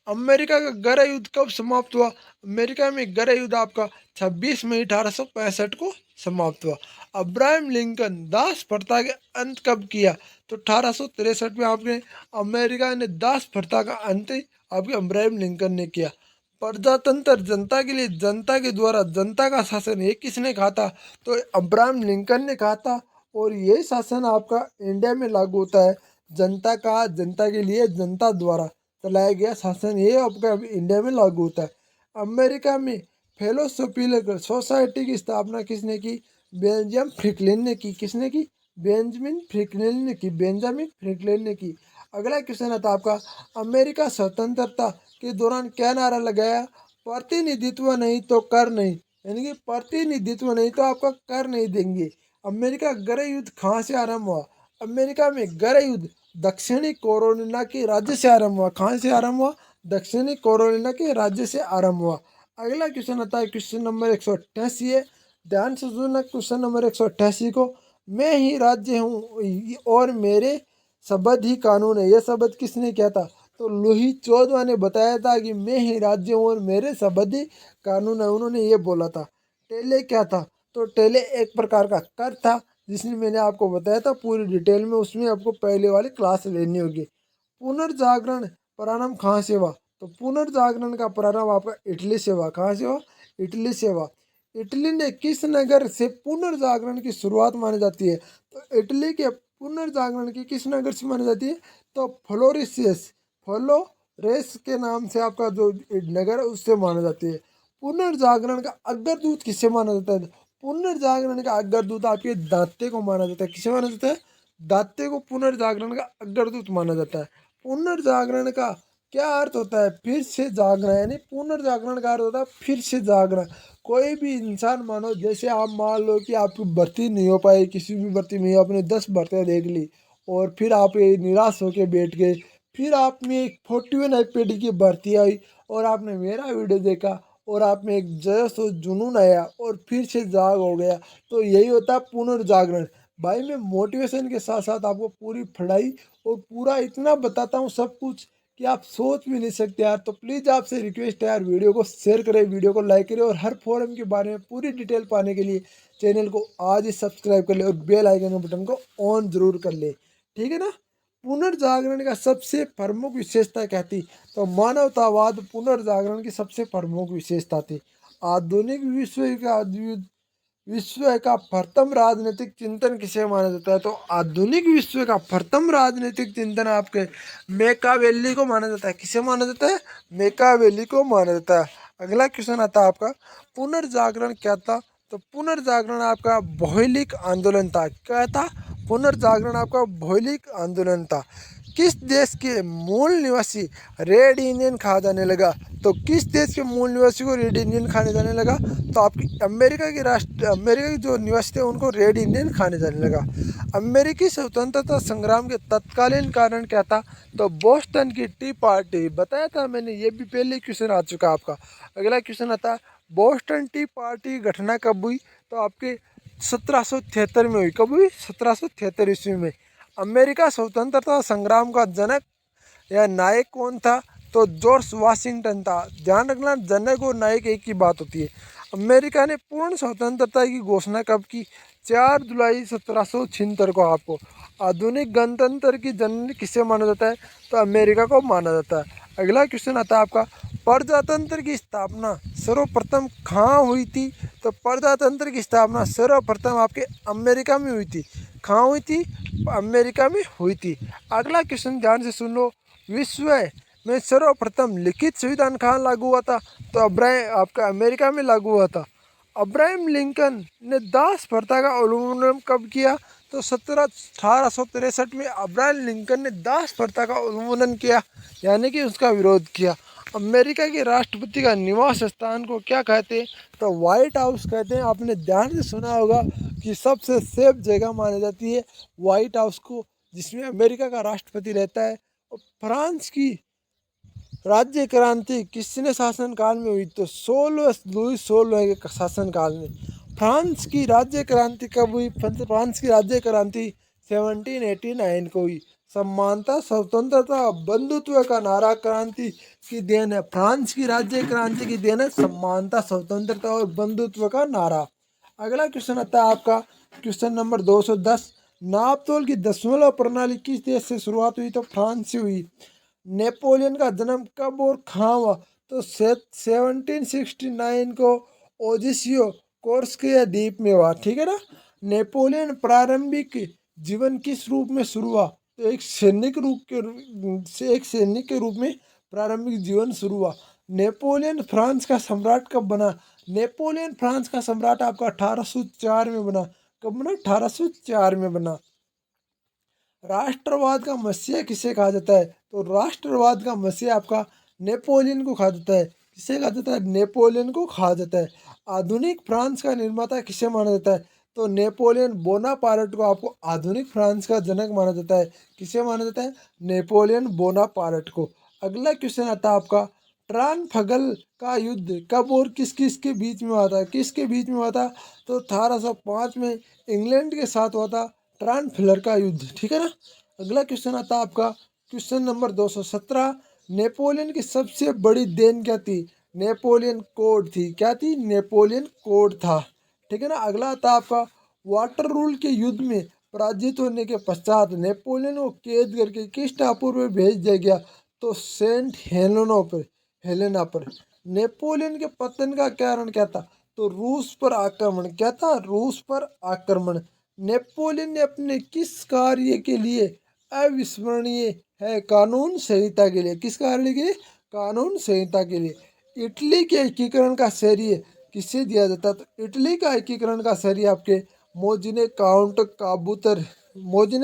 अमेरिका का गृह युद्ध कब समाप्त हुआ? अमेरिका में गृह युद्ध आपका 26 मई 1865 को समाप्त हुआ। अब्राहम लिंकन दास प्रथा के अंत कब किया? तो 1863 में आपने अमेरिका ने दास प्रथा का अंत आपके अब्राहम लिंकन ने किया। प्रजातंत्र जनता के लिए, जनता के द्वारा जनता का शासन, ये किसने कहा था? तो अब्राहम लिंकन ने कहा था। और ये शासन आपका इंडिया में लागू होता है। जनता का, जनता के लिए, जनता द्वारा चलाया गया शासन, ये आपका इंडिया में लागू होता है। अमेरिका में फेलोसोफिकल सोसाइटी की स्थापना किसने की? बेंजामिन फ्रैंकलिन ने की। किसने की? बेंजामिन फ्रैंकलिन ने की। बेंजामिन फ्रैंकलिन ने की। अगला क्वेश्चन आता है आपका, अमेरिका स्वतंत्रता के दौरान क्या नारा लगाया? प्रतिनिधित्व नहीं तो कर नहीं। यानी कि प्रतिनिधित्व नहीं तो आपका कर नहीं देंगे। अमेरिका गृह युद्ध कहाँ से आरंभ हुआ? अमेरिका में गृह युद्ध दक्षिणी कैरोलिना के राज्य से आरंभ हुआ। कहाँ से आरंभ हुआ? दक्षिणी कैरोलिना के राज्य से आरंभ हुआ। अगला क्वेश्चन आता है, क्वेश्चन नंबर 188 है। ध्यान से सुनना क्वेश्चन नंबर 188 को। मैं ही राज्य हूँ और मेरे शब्द ही कानून है। यह शब्द किसने किया था? तो लुई चौदवा ने बताया था कि मैं ही राज्य हूँ और मेरे शब्द ही कानून है, उन्होंने ये बोला था। टेले क्या था? तो टेले एक प्रकार का कर था, जिसमें मैंने आपको बताया था पूरी डिटेल में, उसमें आपको पहले वाली क्लास लेनी होगी। पुनर्जागरण प्रारंभ कहाँ से हुआ? तो पुनर्जागरण का प्रारंभ आपका इटली से हुआ। कहाँ से हुआ? इटली से हुआ। इटली ने किस नगर से पुनर्जागरण की शुरुआत मानी जाती है? तो इटली के पुनर्जागरण की किस नगर से मानी जाती है? तो फ्लोरेसियस, फ्लोरेस के नाम से आपका जो नगर है उससे माना जाती है। पुनर्जागरण का अग्रदूत किससे माना जाता है? पुनर्जागरण का अग्रदूत आपके दांते को माना जाता है। किसे माना जाता है? दांते को पुनर्जागरण का अग्रदूत माना जाता है। पुनर्जागरण का क्या अर्थ होता है? फिर से जागना। यानी पुनर्जागरण का अर्थ होता है फिर से जागना। कोई भी इंसान, मानो जैसे आप मान लो कि आपकी भर्ती नहीं हो पाई, किसी भी भर्ती में आपने 10 भर्तियाँ देख ली और फिर आप ये निराश होकर बैठ गए। फिर आप में एक 41 एपीडी की भर्ती आई और आपने मेरा वीडियो देखा और आप में एक जोश और जुनून आया और फिर से जाग हो गया। तो यही होता है पुनर्जागरण। भाई मैं मोटिवेशन के साथ साथ आपको पूरी पढ़ाई और पूरा इतना बताता हूँ सब कुछ कि आप सोच भी नहीं सकते यार। तो प्लीज़ आपसे रिक्वेस्ट है यार, वीडियो को शेयर करें, वीडियो को लाइक करें और हर फोरम के बारे में पूरी डिटेल पाने के लिए चैनल को आज ही सब्सक्राइब कर ले और बेल आइकन के बटन को ऑन जरूर कर ले। ठीक है ना। पुनर्जागरण का सबसे प्रमुख विशेषता क्या थी? तो मानवतावाद पुनर्जागरण की सबसे प्रमुख विशेषता थी। आधुनिक विश्व का प्रथम राजनीतिक चिंतन किसे माना जाता है? तो आधुनिक विश्व का प्रथम राजनीतिक चिंतन आपके मेकावेली को माना जाता है। किसे माना जाता है? मेकावेली को माना जाता है। अगला क्वेश्चन आता है आपका, पुनर्जागरण क्या था? तो पुनर्जागरण आपका भौगोलिक आंदोलन था। क्या था? पुनर्जागरण आपका भौगोलिक आंदोलन था। किस देश के मूल निवासी रेड इंडियन खा जाने लगा? तो किस देश के मूल निवासी को रेड इंडियन खाने जाने लगा? तो आपकी अमेरिका के जो निवासी थे उनको रेड इंडियन खाने जाने लगा। अमेरिकी स्वतंत्रता संग्राम के तत्कालीन कारण क्या था? तो बोस्टन की टी पार्टी। बताया था मैंने, ये भी पहले क्वेश्चन आ चुका आपका। अगला क्वेश्चन आता है, बोस्टन टी पार्टी की घटना कब हुई? तो आपके 1773 में हुई। कब हुई? 1773 ईस्वी में। अमेरिका स्वतंत्रता संग्राम का जनक या नायक कौन था? तो जॉर्ज वाशिंगटन था। ध्यान रखना, जनक और नायक एक ही बात होती है। अमेरिका ने पूर्ण स्वतंत्रता की घोषणा कब की? 4 जुलाई 1776 को। आपको आधुनिक गणतंत्र की जननी किसे माना जाता है? तो अमेरिका को माना जाता है। अगला क्वेश्चन आता है आपका, प्रजातंत्र की स्थापना सर्वप्रथम कहाँ हुई थी? तो प्रजातंत्र की स्थापना सर्वप्रथम आपके अमेरिका में हुई थी। कहाँ हुई थी? अमेरिका में हुई थी। अगला क्वेश्चन ध्यान से सुन लो, विश्व में सर्वप्रथम लिखित संविधान कहाँ लागू हुआ था? तो आपका अमेरिका में लागू हुआ था। अब्राहम लिंकन ने दास प्रथा का उल्लंघन कब किया? तो 1863 में अब्राहम लिंकन ने दास प्रथा का उल्लंघन किया, यानी कि उसका विरोध किया। अमेरिका के राष्ट्रपति का निवास स्थान को क्या कहते हैं? तो व्हाइट हाउस कहते हैं। आपने ध्यान से सुना होगा कि सबसे सेफ जगह मानी जाती है व्हाइट हाउस को, जिसमें अमेरिका का राष्ट्रपति रहता है। और फ्रांस की राज्य क्रांति किसने शासन काल में हुई? तो लुईस 16 के शासन काल में। फ्रांस की राज्य क्रांति कब हुई? फ्रांस की राज्य क्रांति 1789 को हुई। समानता, स्वतंत्रता, बंधुत्व का नारा क्रांति की देन है। फ्रांस की राज्य क्रांति की देन है समानता, स्वतंत्रता और बंधुत्व का नारा। अगला क्वेश्चन आता है आपका क्वेश्चन नंबर 210, नापतोल की दशमलव प्रणाली किस देश से शुरुआत हुई? तो फ्रांस से हुई। नेपोलियन का जन्म कब और कहाँ हुआ? तो 1769 को ओजिसियो कोर्स्क द्वीप में हुआ। ठीक है ना। नेपोलियन प्रारंभिक जीवन किस रूप में शुरू हुआ? तो एक सैनिक के रूप में प्रारंभिक जीवन शुरू हुआ। नेपोलियन फ्रांस का सम्राट कब बना? नेपोलियन फ्रांस का सम्राट आपका 1804 में बना। कब बना? 1804 में बना। राष्ट्रवाद का मसीहा किसे कहा जाता है? तो राष्ट्रवाद का मसीहा आपका नेपोलियन को कहा जाता है। किसे कहा जाता है? नेपोलियन को कहा जाता है। आधुनिक फ्रांस का निर्माता किसे माना जाता है? तो नेपोलियन बोनापार्ट को आपको आधुनिक फ्रांस का जनक माना जाता है। किसे माना जाता है? नेपोलियन बोनापार्ट को। अगला क्वेश्चन आता है आपका, ट्राफल्गर का युद्ध कब और किस किस के बीच में हुआ था? किसके बीच में हुआ था? तो 1805 में इंग्लैंड के साथ हुआ था ट्राफल्गर का युद्ध। ठीक है ना। अगला क्वेश्चन आता है आपका क्वेश्चन नंबर 217, नेपोलियन की सबसे बड़ी देन क्या थी? नेपोलियन कोड थी। क्या थी? नेपोलियन कोड था। ठीक है ना। अगला आता है आपका, वाटर रूल के युद्ध में पराजित होने के पश्चात नेपोलियन को कैद करके किस टापू पर भेज दिया गया? तो सेंट हेलेना पर। नेपोलियन के पतन का कारण क्या था? तो रूस पर आक्रमण। क्या था? रूस पर आक्रमण। नेपोलियन ने अपने किस कार्य के लिए अविस्मरणीय है? कानून संहिता के लिए। किस कार्य के लिए? कानून संहिता के लिए। इटली के एकीकरण का श्रेय किसे दिया जाता? तो इटली का एकीकरण का श्रेय आपके मोजिने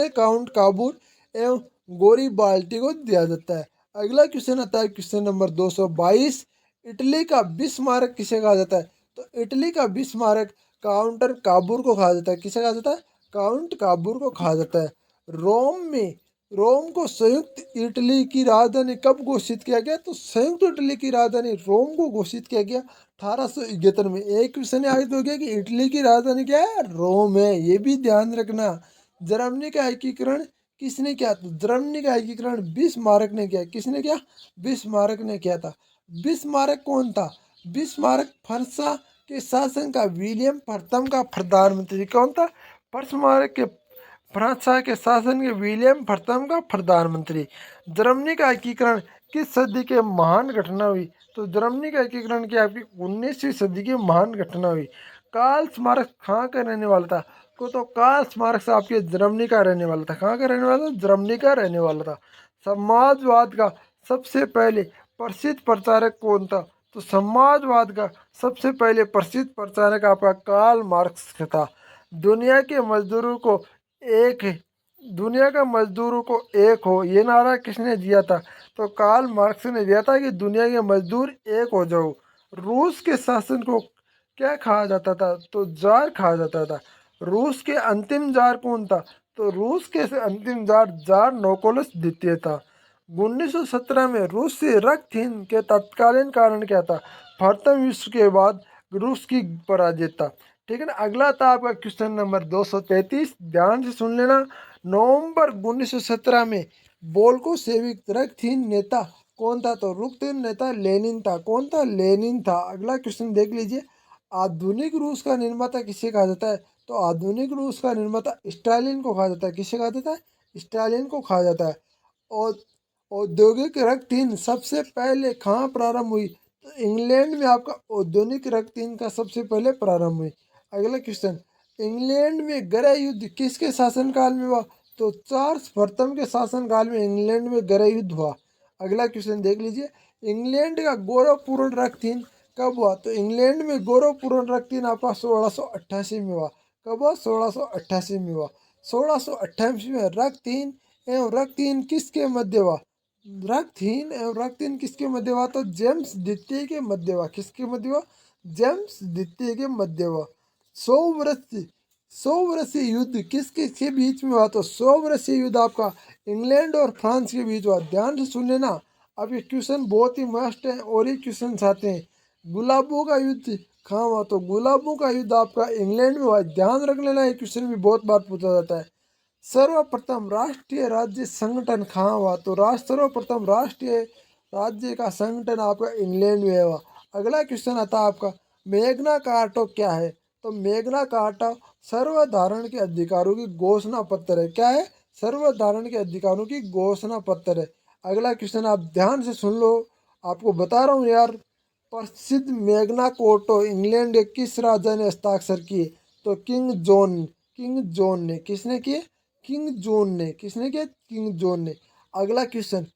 काउंट काबूर एवं गोरिबाल्टी को दिया जाता है। अगला क्वेश्चन आता है क्वेश्चन नंबर 222, इटली का बिस्मार्क किसे कहा जाता है? तो इटली का बिस्मार्क काउंटर काबूर को कहा जाता है। किसे कहा जाता है? काउंट काबूर को कहा जाता है। रोम को संयुक्त इटली की राजधानी कब घोषित किया गया? तो संयुक्त इटली की राजधानी रोम को घोषित किया गया 1871 में। एक क्वेश्चन याद हो गया कि इटली की राजधानी क्या है? रोम है। ये भी ध्यान रखना। जर्मनी का एकीकरण किसने किया? तो जर्मनी का एकीकरण बिस्मार्क ने किया। किसने किया? बिस्मार्क ने किया था। बिस्मार्क कौन था? बिस्मार्क फ्रांसा के शासन का विलियम प्रथम का प्रधानमंत्री। कौन था? बिस्मार्क के फ्रांसा के शासन के विलियम प्रथम का प्रधानमंत्री। जर्मनी का एकीकरण किस सदी के महान घटना हुई? तो जर्मनी का एकीकरण की आपकी 19वीं सदी की महान घटना हुई। कार्ल स्मारक कहाँ का रहने वाला था? तो कार्ल स्मारक आपके जर्मनी का रहने वाला था। कहाँ का रहने वाला था? जर्मनी का रहने वाला था। समाजवाद का सबसे पहले प्रसिद्ध प्रचारक कौन था? तो समाजवाद का सबसे पहले प्रसिद्ध प्रचारक आपका कार्ल मार्क्स था। दुनिया के मजदूरों को एक दुनिया का मजदूरों को एक हो, ये नारा किसने दिया था? तो कार्ल मार्क्स ने दिया था कि दुनिया के मजदूर एक हो जाओ। रूस के शासन को क्या कहा जाता था? तो जार कहा जाता था। रूस के अंतिम जार कौन था? तो रूस के अंतिम जार जार निकोलस द्वितीय था। 1917 में रूस से रक्तहीन के तत्कालीन कारण क्या था? प्रथम विश्व के बाद रूस की पराजय था। ठीक है ना। अगला था आपका क्वेश्चन नंबर 233, ध्यान से सुन लेना। नवंबर 1917 में बोल्शेविक रक्तहीन नेता कौन था? तो रक्तहीन नेता लेनिन था। कौन था? लेनिन था। अगला क्वेश्चन देख लीजिए, आधुनिक रूस का निर्माता किसे कहा जाता है? तो आधुनिक रूस का निर्माता स्टालिन को कहा जाता है। किसे कहा जाता है? स्टालिन को कहा जाता है। और औद्योगिक रक्तहीन सबसे पहले कहाँ प्रारंभ हुई? तो इंग्लैंड में आपका औद्योगिक रक्तहीन का सबसे पहले प्रारंभ हुई। अगला क्वेश्चन, इंग्लैंड में गृह युद्ध किसके शासनकाल में हुआ? तो चार्ल्स प्रथम के शासनकाल में इंग्लैंड में गृह युद्ध हुआ। अगला क्वेश्चन देख लीजिए, इंग्लैंड का गौरवपूर्ण रक्तहीन कब हुआ? तो इंग्लैंड में गौरवपूर्ण रक्तहीन आपका 1688 में हुआ। कब हुआ? 1688 में हुआ। 1688 में रक्तहीन एवं रक्तहीन किसके मध्य हुआ? रक्तहीन एवं रक्तहीन किसके मध्य हुआ? तो जेम्स द्वितीय के मध्य हुआ। किसके मध्य हुआ? जेम्स द्वितीय के मध्य हुआ। 100 वर्षीय युद्ध किसके के बीच में हुआ? तो 100 वर्षीय युद्ध आपका इंग्लैंड और फ्रांस के बीच हुआ। ध्यान से सुन लेना, अब ये क्वेश्चन बहुत ही मस्त है और ये क्वेश्चन आते हैं। गुलाबों का युद्ध कहाँ हुआ? तो गुलाबों का युद्ध आपका इंग्लैंड में हुआ। ध्यान रख लेना, ये क्वेश्चन भी बहुत बार पूछा जाता है। सर्वप्रथम राष्ट्रीय राज्य संगठन कहाँ हुआ? तो सर्वप्रथम राष्ट्रीय राज्य का संगठन आपका इंग्लैंड में हुआ। अगला क्वेश्चन आता है आपका, मेग्ना कार्टा क्या है? तो मेग्ना कार्टा सर्वधारण के अधिकारों की घोषणा पत्र है। क्या है? सर्वधारण के अधिकारों की घोषणा पत्र है। अगला क्वेश्चन आप ध्यान से सुन लो, आपको बता रहा हूँ यार। प्रसिद्ध मेग्ना कार्टा इंग्लैंड के किस राजा ने हस्ताक्षर किए? तो किंग जॉन ने। किसने किए? किंग जॉन ने। किसने किया? किंग जॉन ने। अगला क्वेश्चन,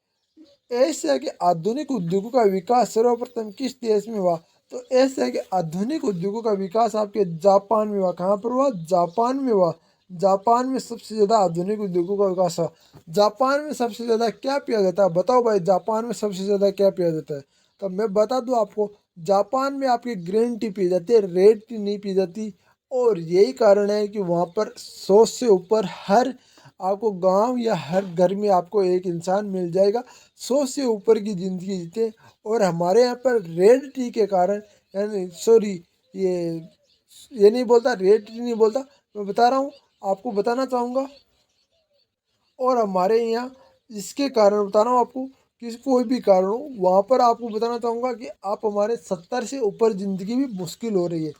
एशिया के आधुनिक उद्योगों का विकास सर्वप्रथम किस देश में हुआ? तो एशिया के आधुनिक उद्योगों का विकास आपके जापान में हुआ। कहाँ पर हुआ? जापान में हुआ। जापान में सबसे ज़्यादा आधुनिक उद्योगों का विकास हुआ। जापान में सबसे ज़्यादा क्या पिया जाता है? बताओ भाई, जापान में सबसे ज़्यादा क्या पिया जाता है? तो मैं बता दूं आपको, जापान में आपकी ग्रीन टी पी जाती है, रेड टी नहीं पी जाती। और यही कारण है कि वहाँ पर 100 से ऊपर हर आपको गांव या हर घर में आपको एक इंसान मिल जाएगा 100 से ऊपर की ज़िंदगी जीते। और हमारे यहाँ पर रेड टी के कारण, यानी सॉरी, ये ये नहीं बोलता, रेड टी नहीं बोलता, मैं बता रहा हूँ, आपको बताना चाहूँगा। और हमारे यहाँ इसके कारण बता रहा हूँ आपको, किसी कोई भी कारण हो वहाँ पर आपको बताना चाहूँगा कि आप हमारे 70 से ऊपर ज़िंदगी भी मुश्किल हो रही है।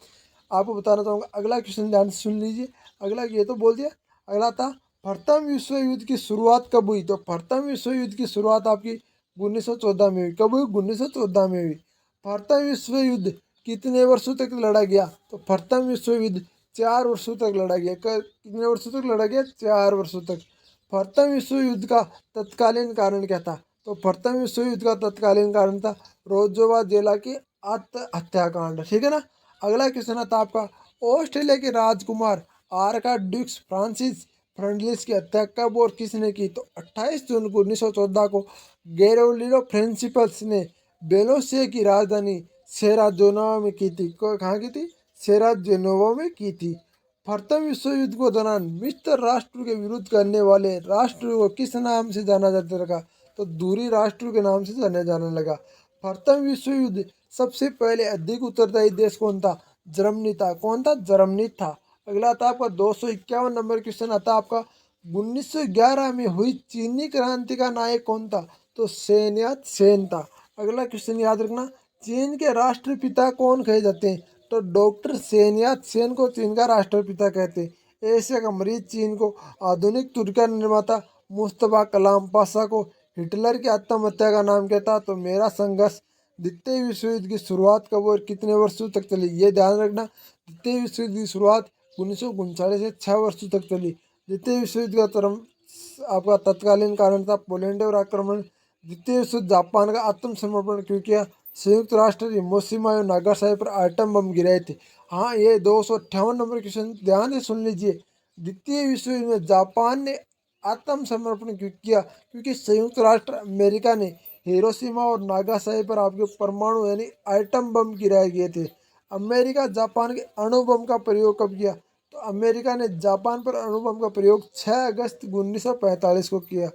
आपको बताना चाहूँगा। अगला क्वेश्चन ध्यान से सुन लीजिए। अगला ये तो बोल दिया। अगला था, प्रथम विश्व युद्ध की शुरुआत कब हुई? तो प्रथम विश्व युद्ध की शुरुआत आपकी 1914 में हुई। कब हुई? 1914 में हुई। प्रथम विश्व युद्ध कितने वर्षों तक लड़ा गया? तो प्रथम विश्व युद्ध 4 वर्षों तक लड़ा गया। कितने वर्षों तक लड़ा गया? 4 वर्षों तक। प्रथम विश्व युद्ध का तत्कालीन कारण क्या था? तो प्रथम विश्व युद्ध का तत्कालीन कारण था रोजोवा जेला की हत्याकांड। ठीक है ना। अगला क्वेश्चन आता आपका, ऑस्ट्रेलिया के राजकुमार आर्काड्यूक्स फ्रांसिस फ्रंडलिस की हत्या कब और किसने की? तो 28 जून को 1914 को गैरोलिनो प्रिंसिपल्स ने बेलोसिया की राजधानी सेराजोनोवा में की थी। कहाँ की थी? सेराजोनोवा में की थी। प्रथम विश्व युद्ध के दौरान मित्र राष्ट्र के विरुद्ध करने वाले राष्ट्र को किस नाम से जाना जाता लगा? तो दूरी राष्ट्र के नाम से जाने जाने लगा। प्रथम विश्व युद्ध सबसे पहले अधिक उत्तरदायी देश कौन था? जर्मनी था। कौन था? जर्मनी था। अगला था आपका 251 नंबर क्वेश्चन आता आपका, 1911 में हुई चीनी क्रांति का नायक कौन था? तो सेन यात सेन था। अगला क्वेश्चन याद रखना, चीन के राष्ट्रपिता कौन कहे जाते हैं? तो डॉक्टर सेन यात सेन को चीन का राष्ट्रपिता कहते हैं। एशिया का मरीज चीन को, आधुनिक तुर्की निर्माता मुस्तफा कलाम पाशा को हिटलर की आत्महत्या का नाम क्या था? तो मेरा संघर्ष। द्वितीय विश्व युद्ध की शुरुआत कब और कितने वर्षों तक चली? ये ध्यान रखना, द्वितीय विश्व युद्ध की शुरुआत 1939 से 6 वर्षों तक चली। द्वितीय विश्व युद्ध का term आपका तत्कालीन कारण था पोलैंड और आक्रमण। द्वितीय विश्व युद्ध जापान का आत्मसमर्पण क्यों किया? संयुक्त राष्ट्र हिरोशिमा और नागासाकी पर आइटम बम गिराए थे। हाँ, ये 258 नंबर क्वेश्चन ध्यान से सुन लीजिए। द्वितीय विश्व युद्ध में जापान ने आत्मसमर्पण क्यों किया? क्योंकि संयुक्त राष्ट्र अमेरिका ने हिरोशिमा और नागासाकी पर आपके परमाणु यानी आइटम बम गिराए गए थे। अमेरिका जापान के अणु बम का प्रयोग कब किया? तो अमेरिका ने जापान पर अणु बम का प्रयोग 6 अगस्त 1945 को किया।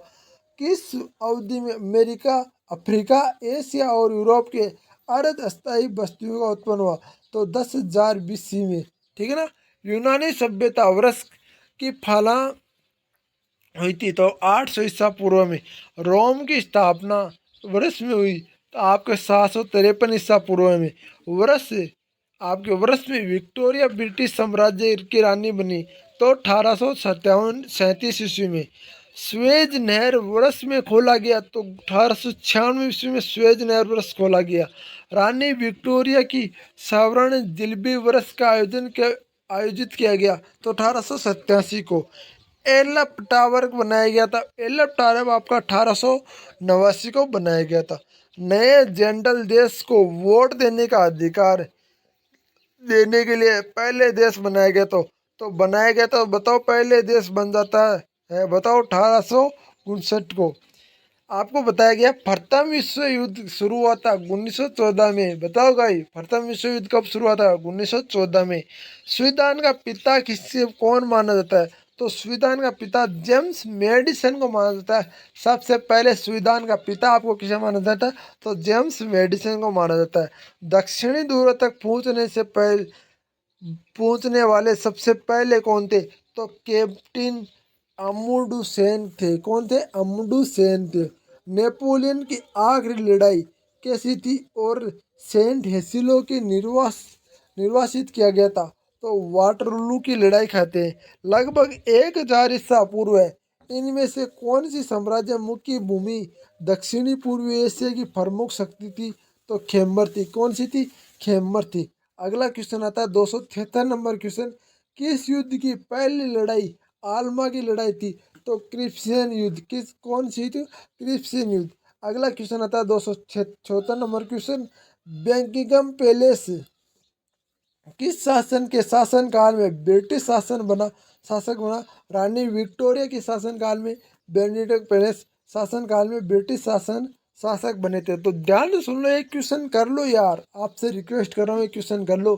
किस अवधि में अमेरिका, अफ्रीका, एशिया और यूरोप के अर्ध अस्थायी बस्तियों का उत्पन्न हुआ? तो 10,000 BC में। ठीक है ना। यूनानी सभ्यता वर्ष की फला हुई थी तो 800 ईसा पूर्व में। रोम की स्थापना वर्ष में हुई तो आपके 753 ईसा पूर्व में। वर्ष आपके वर्ष में विक्टोरिया ब्रिटिश साम्राज्य की रानी बनी तो 1857 ईस्वी में। स्वेज नहर वर्ष में खोला गया, तो 1896 ईस्वी में स्वेज नहर वर्ष खोला गया। रानी विक्टोरिया की स्वर्ण जुबली वर्ष का आयोजित किया गया, तो 1887 को। एलफ टावर बनाया गया था। एलफ टावर आपका 1889 को बनाया गया था। नए जनरल देश को वोट देने का अधिकार देने के लिए पहले देश बनाया गया, तो बनाया गया, तो बताओ पहले देश बन जाता है बताओ 1859 को। आपको बताया गया प्रथम विश्व युद्ध शुरू हुआ था 1914 में। बताओ भाई प्रथम विश्व युद्ध कब शुरू हुआ था? 1914 में। संविधान का पिता किससे कौन माना जाता है? तो संविधान का पिता जेम्स मेडिसन को माना जाता है। सबसे पहले संविधान का पिता आपको किसे माना जाता है? तो जेम्स मेडिसन को माना जाता है। दक्षिणी ध्रुव तक पहुंचने वाले सबसे पहले कौन थे? तो कैप्टन अमुडू सेन थे। कौन थे? अमुडू सेन थे। नेपोलियन की आखिरी लड़ाई कैसी थी और सेंट हेसिलो की निर्वासित किया गया था? तो वाटरलू की लड़ाई खाते हैं। लगभग 1000 ईसा पूर्व है। इनमें से कौन सी साम्राज्य मुख्य भूमि दक्षिणी पूर्वी एशिया की प्रमुख शक्ति थी? तो खेम्बर थी। कौन सी थी? खेम्बर थी। अगला क्वेश्चन आता है 273 नंबर क्वेश्चन। किस युद्ध की पहली लड़ाई आल्मा की लड़ाई थी? तो क्रिप्शियन युद्ध। कौन सी थी? क्रिप्शियन युद्ध। अगला क्वेश्चन आता है 274 नंबर क्वेश्चन। बेकिंगम पैलेस किस शासन के शासनकाल में ब्रिटिश शासक बना? रानी विक्टोरिया के शासनकाल में बेनेडिक्ट पैलेस शासनकाल में ब्रिटिश शासक बने थे। तो ध्यान से सुन लो, एक क्वेश्चन कर लो यार, आपसे रिक्वेस्ट कर रहा हूँ, एक क्वेश्चन कर लो।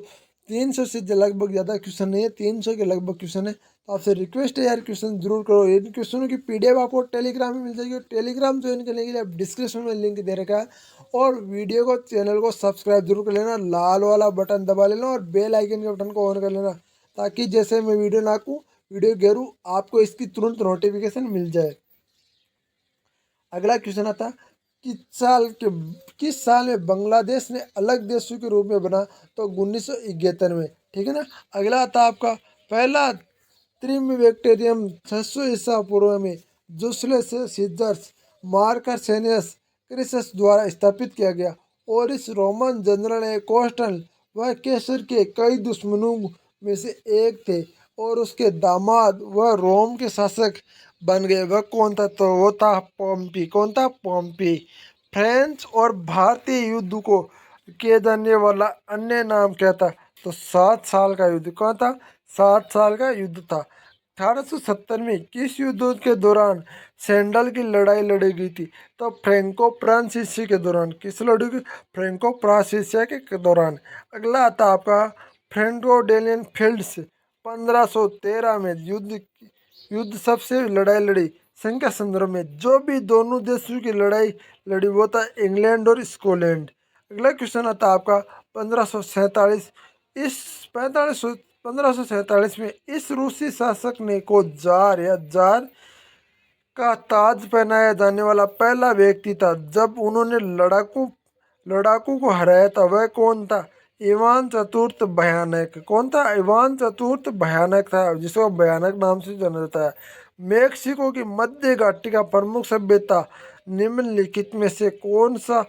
300 से लगभग ज़्यादा क्वेश्चन नहीं है, 300 के लगभग क्वेश्चन है, तो आपसे रिक्वेस्ट है यार क्वेश्चन जरूर करो। इन क्वेश्चनों की पीडीएफ आपको टेलीग्राम में मिल जाएगी, और टेलीग्राम ज्वाइन करने के लिए आप डिस्क्रिप्शन में लिंक दे रखा है। और वीडियो को चैनल को सब्सक्राइब जरूर कर लेना, लाल वाला बटन दबा लेना और बेल आइकन के बटन को ऑन कर लेना, ताकि जैसे मैं वीडियो नाकूँ वीडियो गेरू आपको इसकी तुरंत नोटिफिकेशन मिल जाए। अगला क्वेश्चन आता, किस साल में बांग्लादेश ने अलग देशों के रूप में बना? तो 1971 में। ठीक है ना। अगला आता आपका पहला त्रिमवेक्टेरियम 600 ईसा पूर्व में जुलियस सीजर्स मार्कस क्रिसस द्वारा स्थापित किया गया, और इस रोमन जनरल कोस्टल वह कैसर के कई दुश्मनों में से एक थे, और उसके दामाद वह रोम के शासक बन गए। वह कौन था? तो वो था पोम्पी। कौन था? पोम्पी। फ्रेंच और भारतीय युद्ध को किए जाने वाला अन्य नाम क्या था? तो 7 साल का युद्ध। कौन था? 7 साल का युद्ध था। 1870 में किस युद्ध के दौरान सैंडल की लड़ाई लड़ी गई थी? तो फ्रैंको फ्रांसीसी के दौरान। किस लड़ी गई? फ्रैंको फ्रांसीसिया के दौरान। अगला आता आपका फ्रेंको डेलियन फील्ड्स 1513 में युद्ध सबसे लड़ाई लड़ी संख्या संदर्भ में। जो भी दोनों देशों की लड़ाई लड़ी वो था इंग्लैंड और स्कॉटलैंड। अगला क्वेश्चन आता है आपका 1547। इस 1547 में इस रूसी शासक ने को जार का ताज पहनाया जाने वाला पहला व्यक्ति था। जब उन्होंने लड़ाकू को हराया था, वह कौन था? इवान चतुर्थ भयानक। कौन था? इवान चतुर्थ भयानक था, जिसको भयानक नाम से जाना जाता है। मेक्सिको की मध्य घाटी का प्रमुख सभ्यता निम्नलिखित में से कौन सा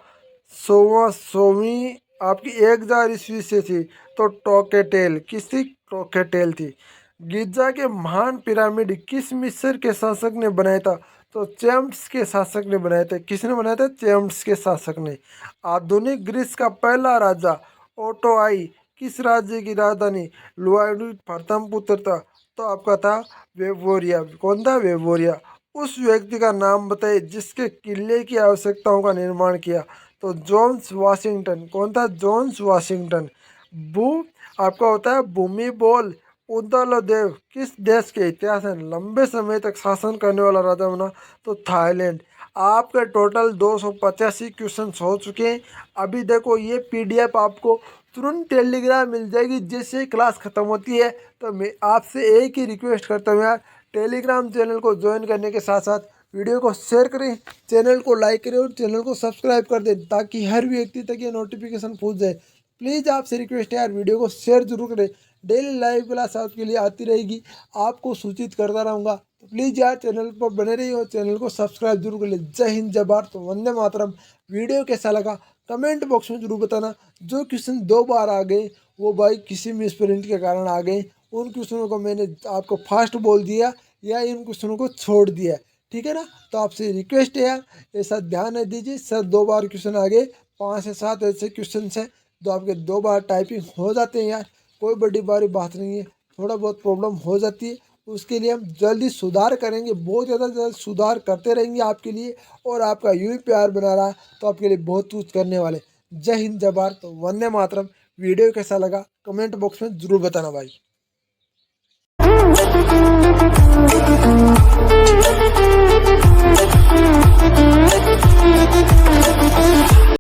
सोवीं आपकी 1000 ईस्वी से थी? तो टोकेटेल। किसकी? टोकेटेल थी। गिजा के महान पिरामिड किस मिस्र के शासक ने बनाया था? तो चेम्स के शासक ने बनाया था। किसने बनाया था? चेम्स के शासक ने। आधुनिक ग्रीस का पहला राजा ओटोआई किस राज्य की राजधानी लुआइड प्रथम पुत्र था? तो आपका था वेवोरिया। कौन था? वेवोरिया। उस व्यक्ति का नाम बताइए जिसके किले की आवश्यकताओं का निर्माण किया? तो जॉन्स वाशिंगटन। कौन था? Johns Washington. भू आपका होता है भूमि बोल उदलदेव किस देश के इतिहास में लंबे समय तक शासन करने वाला राजा बना? तो थाईलैंड। आपके टोटल 285 क्वेश्चन हो चुके हैं। अभी देखो ये पीडीएफ आपको तुरंत टेलीग्राम मिल जाएगी जैसे ही क्लास खत्म होती है। तो मैं आपसे एक ही रिक्वेस्ट करता हूँ यार, टेलीग्राम चैनल को ज्वाइन करने के साथ साथ वीडियो को शेयर करें, चैनल को लाइक करें और चैनल को सब्सक्राइब कर दें, ताकि हर व्यक्ति तक ये नोटिफिकेशन पहुँच जाए। प्लीज़ आपसे रिक्वेस्ट है यार, वीडियो को शेयर जरूर करें। डेली लाइव क्लास आपके लिए आती रहेगी, आपको सूचित करता रहूँगा। तो प्लीज़ यार चैनल पर बने रहिए और चैनल को सब्सक्राइब जरूर कर ले। जय हिंद, जय भारत, वंदे मातरम। वीडियो कैसा लगा कमेंट बॉक्स में जरूर बताना। जो क्वेश्चन 2 बार आ गए वो भाई किसी मिसप्रिंट के कारण आ गए, उन क्वेश्चनों को मैंने आपको फास्ट बोल दिया या इन क्वेश्चनों को छोड़ दिया, ठीक है ना। तो आपसे रिक्वेस्ट है यार ऐसा ध्यान न दीजिए। सर 2 बार क्वेश्चन आ गए, 5 से 7 ऐसे क्वेश्चन हैं तो आपके 2 बार टाइपिंग हो जाते हैं यार, कोई बड़ी बड़ी बात नहीं है। थोड़ा बहुत प्रॉब्लम हो जाती है, उसके लिए हम जल्दी सुधार करेंगे, बहुत ज़्यादा सुधार करते रहेंगे आपके लिए। और आपका यूं ही प्यार बना रहा तो आपके लिए बहुत कुछ करने वाले। जय हिंद, जय भारत, वंदे मातरम। वीडियो कैसा लगा कमेंट बॉक्स में ज़रूर बताना भाई।